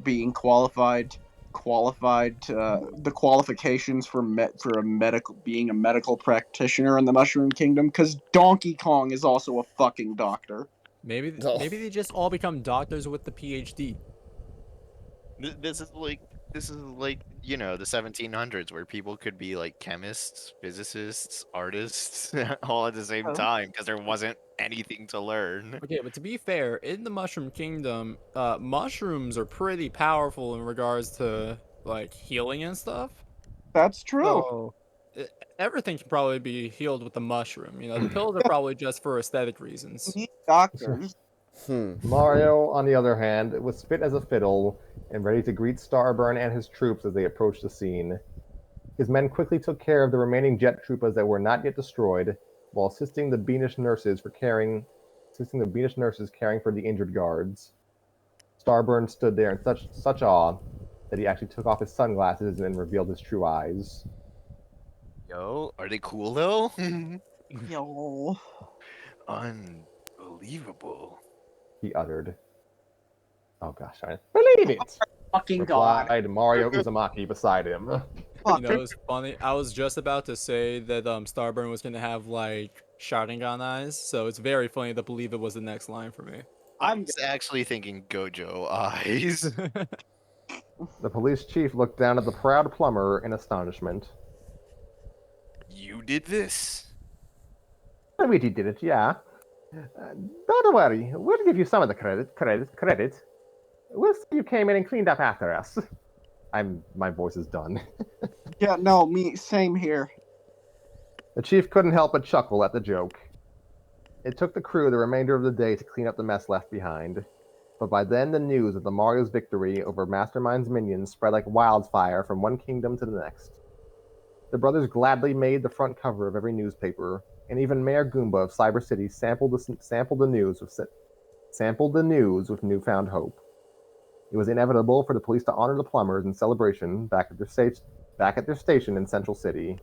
being qualified. The qualifications for being a medical practitioner in the Mushroom Kingdom, because Donkey Kong is also a fucking doctor. Maybe No. maybe they just all become doctors with the PhD. This is like you know, the 1700s where people could be like chemists, physicists, artists all at the same Huh? time because there wasn't anything to learn. Okay, but to be fair, in the Mushroom Kingdom, mushrooms are pretty powerful in regards to like healing and stuff. That's true. So e- everything can probably be healed with the mushroom. You know, the pills are probably just for aesthetic reasons. Need doctors. Mario, on the other hand, was fit as a fiddle and ready to greet Starburn and his troops as they approached the scene. His men quickly took care of the remaining jet troopers that were not yet destroyed, while assisting the Beanish nurses caring for the injured guards. Starburn stood there in such awe that he actually took off his sunglasses and revealed his true eyes. Yo, are they cool though? Yo. Unbelievable. He uttered. Oh gosh, I believe it! Fucking god. Replied Mario Uzumaki beside him. You Fuck. know, it's funny. I was just about to say that Starburn was gonna have like Sharingan eyes, so it's very funny to believe it was the next line for me. I'm actually thinking Gojo eyes. The police chief looked down at the proud plumber in astonishment. You did this? Luigi did it, yeah. Don't worry, we'll give you some of the credit. We'll say you came in and cleaned up after us. My voice is done. Yeah, no, me, same here. The chief couldn't help but chuckle at the joke. It took the crew the remainder of the day to clean up the mess left behind. But by then, the news of the Mario's victory over Mastermind's minions spread like wildfire from one kingdom to the next. The brothers gladly made the front cover of every newspaper, and even Mayor Goomba of Cyber City sampled the news with newfound hope. It was inevitable for the police to honor the plumbers in celebration back at their station in Central City.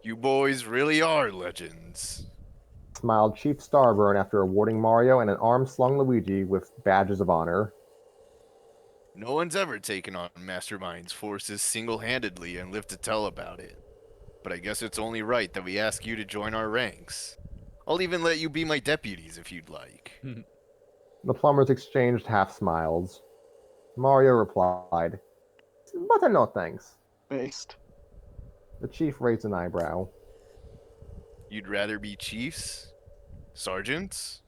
You boys really are legends. Smiled Chief Starburn after awarding Mario and an arm-slung Luigi with badges of honor. No one's ever taken on Mastermind's forces single-handedly and lived to tell about it. But I guess it's only right that we ask you to join our ranks. I'll even let you be my deputies if you'd like. The plumbers exchanged half smiles. Mario replied, "But no thanks." Based. The chief raised an eyebrow. You'd rather be chiefs? Sergeants?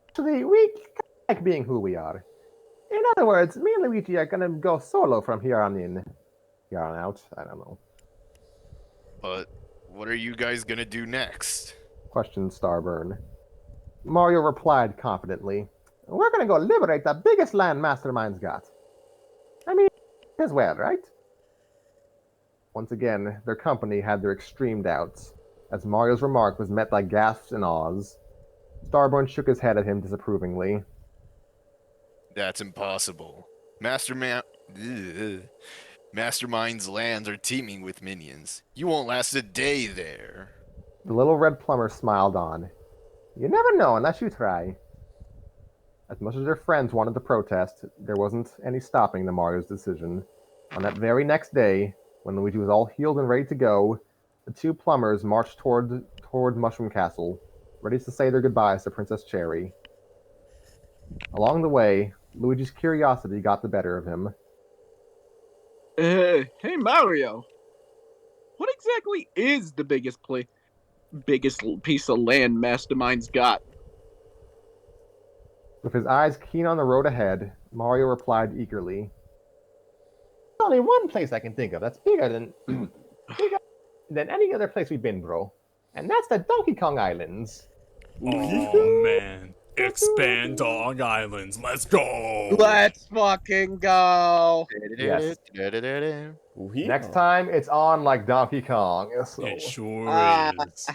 Actually, we like being who we are. In other words, me and Luigi are gonna go solo from here on out. I don't know. But what are you guys gonna do next? Questioned Starburn. Mario replied confidently, "We're gonna go liberate the biggest land Mastermind's got. I mean, as well, right?" Once again, their company had their extreme doubts, as Mario's remark was met by gasps and awes. Starburn shook his head at him disapprovingly. That's impossible. Mastermind's lands are teeming with minions. You won't last a day there. The little red plumber smiled on. "You never know unless you try." As much as their friends wanted to protest, there wasn't any stopping the Mario's decision. On that very next day, when Luigi was all healed and ready to go, the two plumbers marched toward Mushroom Castle, ready to say their goodbyes to Princess Cherry. Along the way, Luigi's curiosity got the better of him. Hey Mario. What exactly is the biggest piece of land Mastermind's got? With his eyes keen on the road ahead, Mario replied eagerly, "There's only one place I can think of that's bigger than any other place we've been, bro. And that's the Donkey Kong Islands." Oh man. Expand Dog Islands. Let's go. Let's fucking go. Yes. Ooh-hee. Next time, it's on like Donkey Kong. So. It sure Ah, is.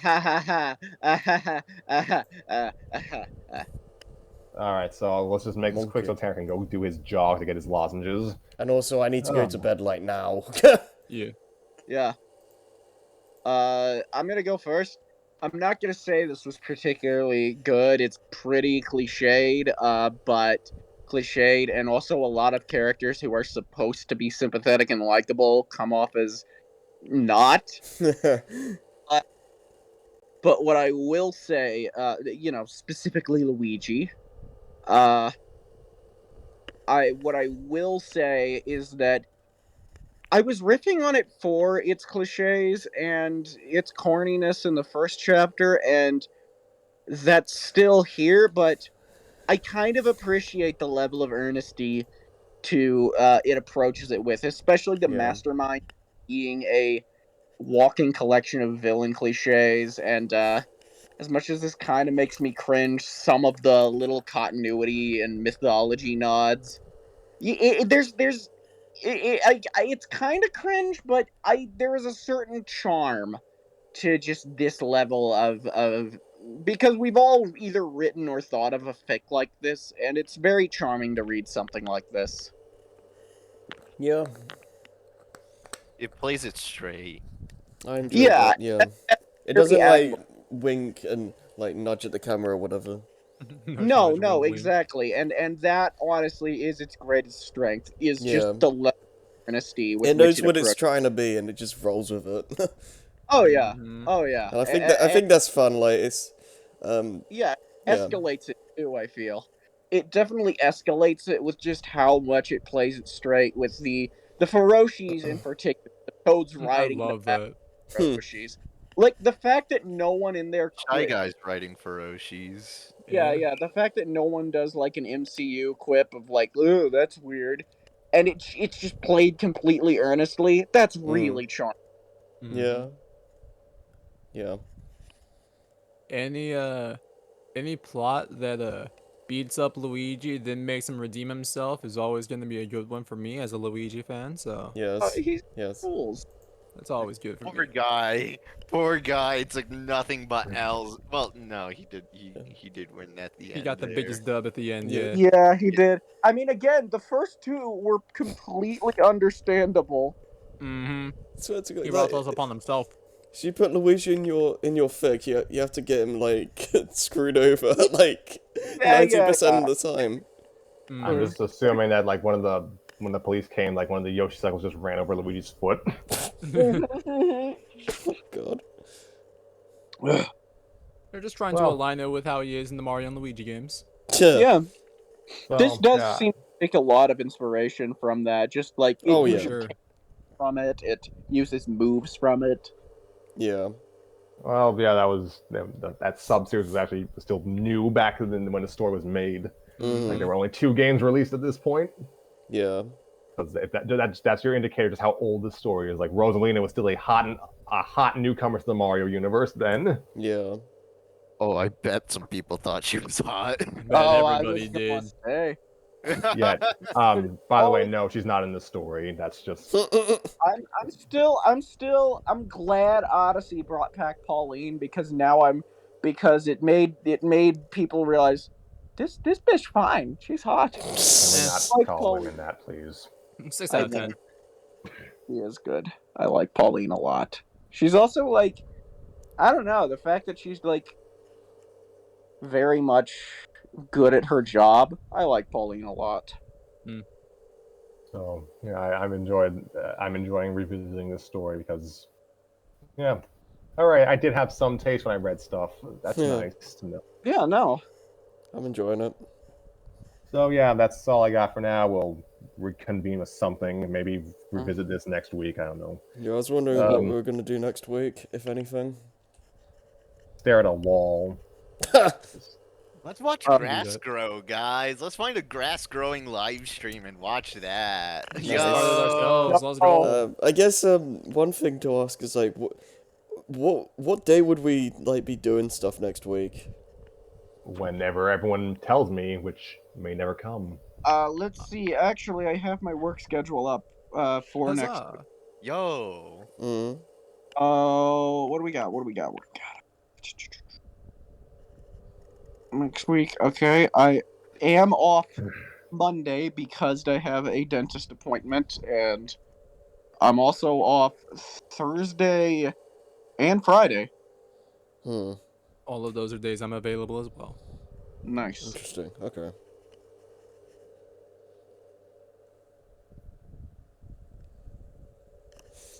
Alright, so let's just make this quick so Monkey. Tanner can go do his jog to get his lozenges. And also, I need to go to bed like now. Yeah. Yeah. I'm gonna go first. I'm not gonna say this was particularly good. It's pretty cliched, but cliched, and also a lot of characters who are supposed to be sympathetic and likable come off as not. But what I will say, specifically Luigi, uh, what I will say is that I was riffing on it for its cliches and its corniness in the first chapter, and that's still here, but I kind of appreciate the level of earnesty to it approaches it with, especially the Yeah. mastermind being a walking collection of villain cliches, and as much as this kind of makes me cringe, some of the little continuity and mythology nods, there's it's kind of cringe, but there is a certain charm to just this level of because we've all either written or thought of a fic like this, and it's very charming to read something like this. Yeah, It plays it straight. I enjoyed Yeah, that. Yeah, it very doesn't like admirable. wink and like nudge at the camera or whatever. Nudge, No, nudge, no, wink, wink. exactly, and that honestly is its greatest strength. Is just Yeah, the level of honesty with it which knows it what it's approaches. trying to be and it just rolls with it. Oh yeah, Mhm. oh yeah, And I think that's fun. Like it's, yeah, yeah, escalates it too. I feel it definitely escalates it with just how much it plays it straight with the Feroces in particular. The Toads I riding the love back that. of Feroces, like the fact that no one in there Shy quit. Guy's writing Ferocious. Yeah, yeah, the fact that no one does like an MCU quip of like, "Ooh, that's weird," and it's just played completely earnestly. That's mm, really charming. Mhm. yeah, yeah. Any any plot that beats up Luigi then makes him redeem himself is always going to be a good one for me as a Luigi fan. So Yes, He's yes. fools. that's always good for Poor me. guy. Poor guy. It's like nothing but L's. Well, no, Yeah. he did win at the He end got the there. biggest dub at the end. Yeah. Yeah, Yeah, he did. I mean, again, the first two were completely understandable. mm-hmm. Swear to He God, brought like, those upon himself. if you put Luigi in your fic, you have to get him like screwed over like Yeah, yeah, 90% of the time. I'm Mm-hmm. just assuming that like when the police came, like one of the Yoshi cycles just ran over Luigi's foot. yeah. God. They're just trying to Well, align it with how he is in the Mario and Luigi games. Yeah. Yeah, this so does yeah, seem to take a lot of inspiration from that. Just like it Oh For yeah. uses sure. from it, it uses moves from it. Yeah. well, yeah, that sub series was actually still new back then when the story was made. Like there were only 2 games released at this point. Yeah. Because if that's your indicator just how old this story is. Like Rosalina was still a hot newcomer to the Mario universe then. Yeah. Oh, I bet some people thought she was hot. I bet Oh, I was everybody gonna did. say. Yet, by the way, no, she's not in the story. That's just I'm glad Odyssey brought back Pauline because because it made people realize this bitch fine. She's hot. can we Eh, not I like call Pauline. women that, please? 6 I out of know 10. she is good. I like Pauline a lot. She's also like I don't know, the fact that she's like very much good at her job. I like Pauline a lot. So yeah, I'm enjoying revisiting this story because yeah, all right, I did have some taste when I read stuff. That's Yeah. nice to know. Yeah, no. I'm enjoying it. So yeah, that's all I got for now. We'll reconvene with something. Maybe revisit this next week. I don't know. Yeah, I was wondering what we Um, were gonna do next week, if anything. Stare at a wall. Let's watch Uh, grass that. grow, guys. Let's find a grass growing live stream and watch that. Just Nice. started Yo. ourselves. Let's Oh. go. I guess one thing to ask is like, what day would we like be doing stuff next week? Whenever everyone tells me, which may never come. Let's see. Actually, I have my work schedule up for next. Huzzah. Yo. Mm. Oh, what do we got? What do we got? What do we got? Next week, okay. I am off Monday because I have a dentist appointment, and I'm also off Thursday and Friday. Hmm. All of those are days I'm available as well. Nice. Interesting. Okay.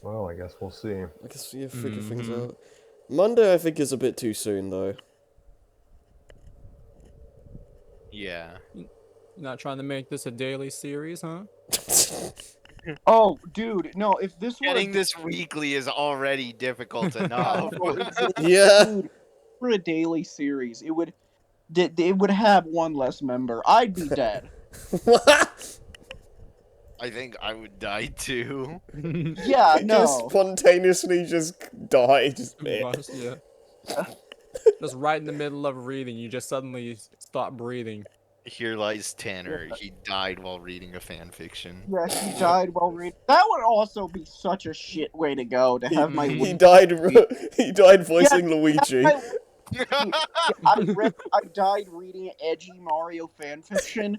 Well, I guess we'll see. I guess yeah, figure things out. Monday, I think, is a bit too soon, though. Yeah. You're not trying to make this a daily series, huh? Oh, dude, no, if this were Getting this weekly is already difficult enough. Yeah. dude, for a daily series, it would have one less member. I'd be dead. What? I think I would die too. Yeah, He just no. spontaneously just died. Just Yeah. Just right in the middle of reading, you just suddenly stop breathing. Here lies Tanner. He died while reading a fan fiction. Yeah, he died while reading. That would also be such a shit way to go, to have my He died. He died voicing Luigi. I died reading edgy Mario fanfiction.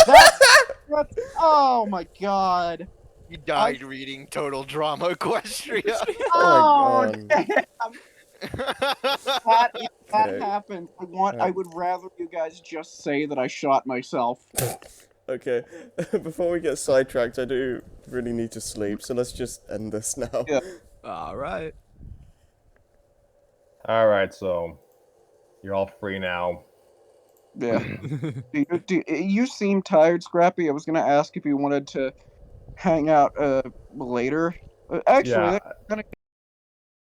That's oh my god. He died reading Total Drama Equestria. Oh my god. damn. If that Okay. happens, I would rather you guys just say that I shot myself. Okay, before we get sidetracked, I do really need to sleep, so let's just end this now. Yeah. Alright. All right, so you're all free now. Yeah. You seem tired, Scrappy. I was gonna ask if you wanted to hang out later. Actually, Yeah. that's gonna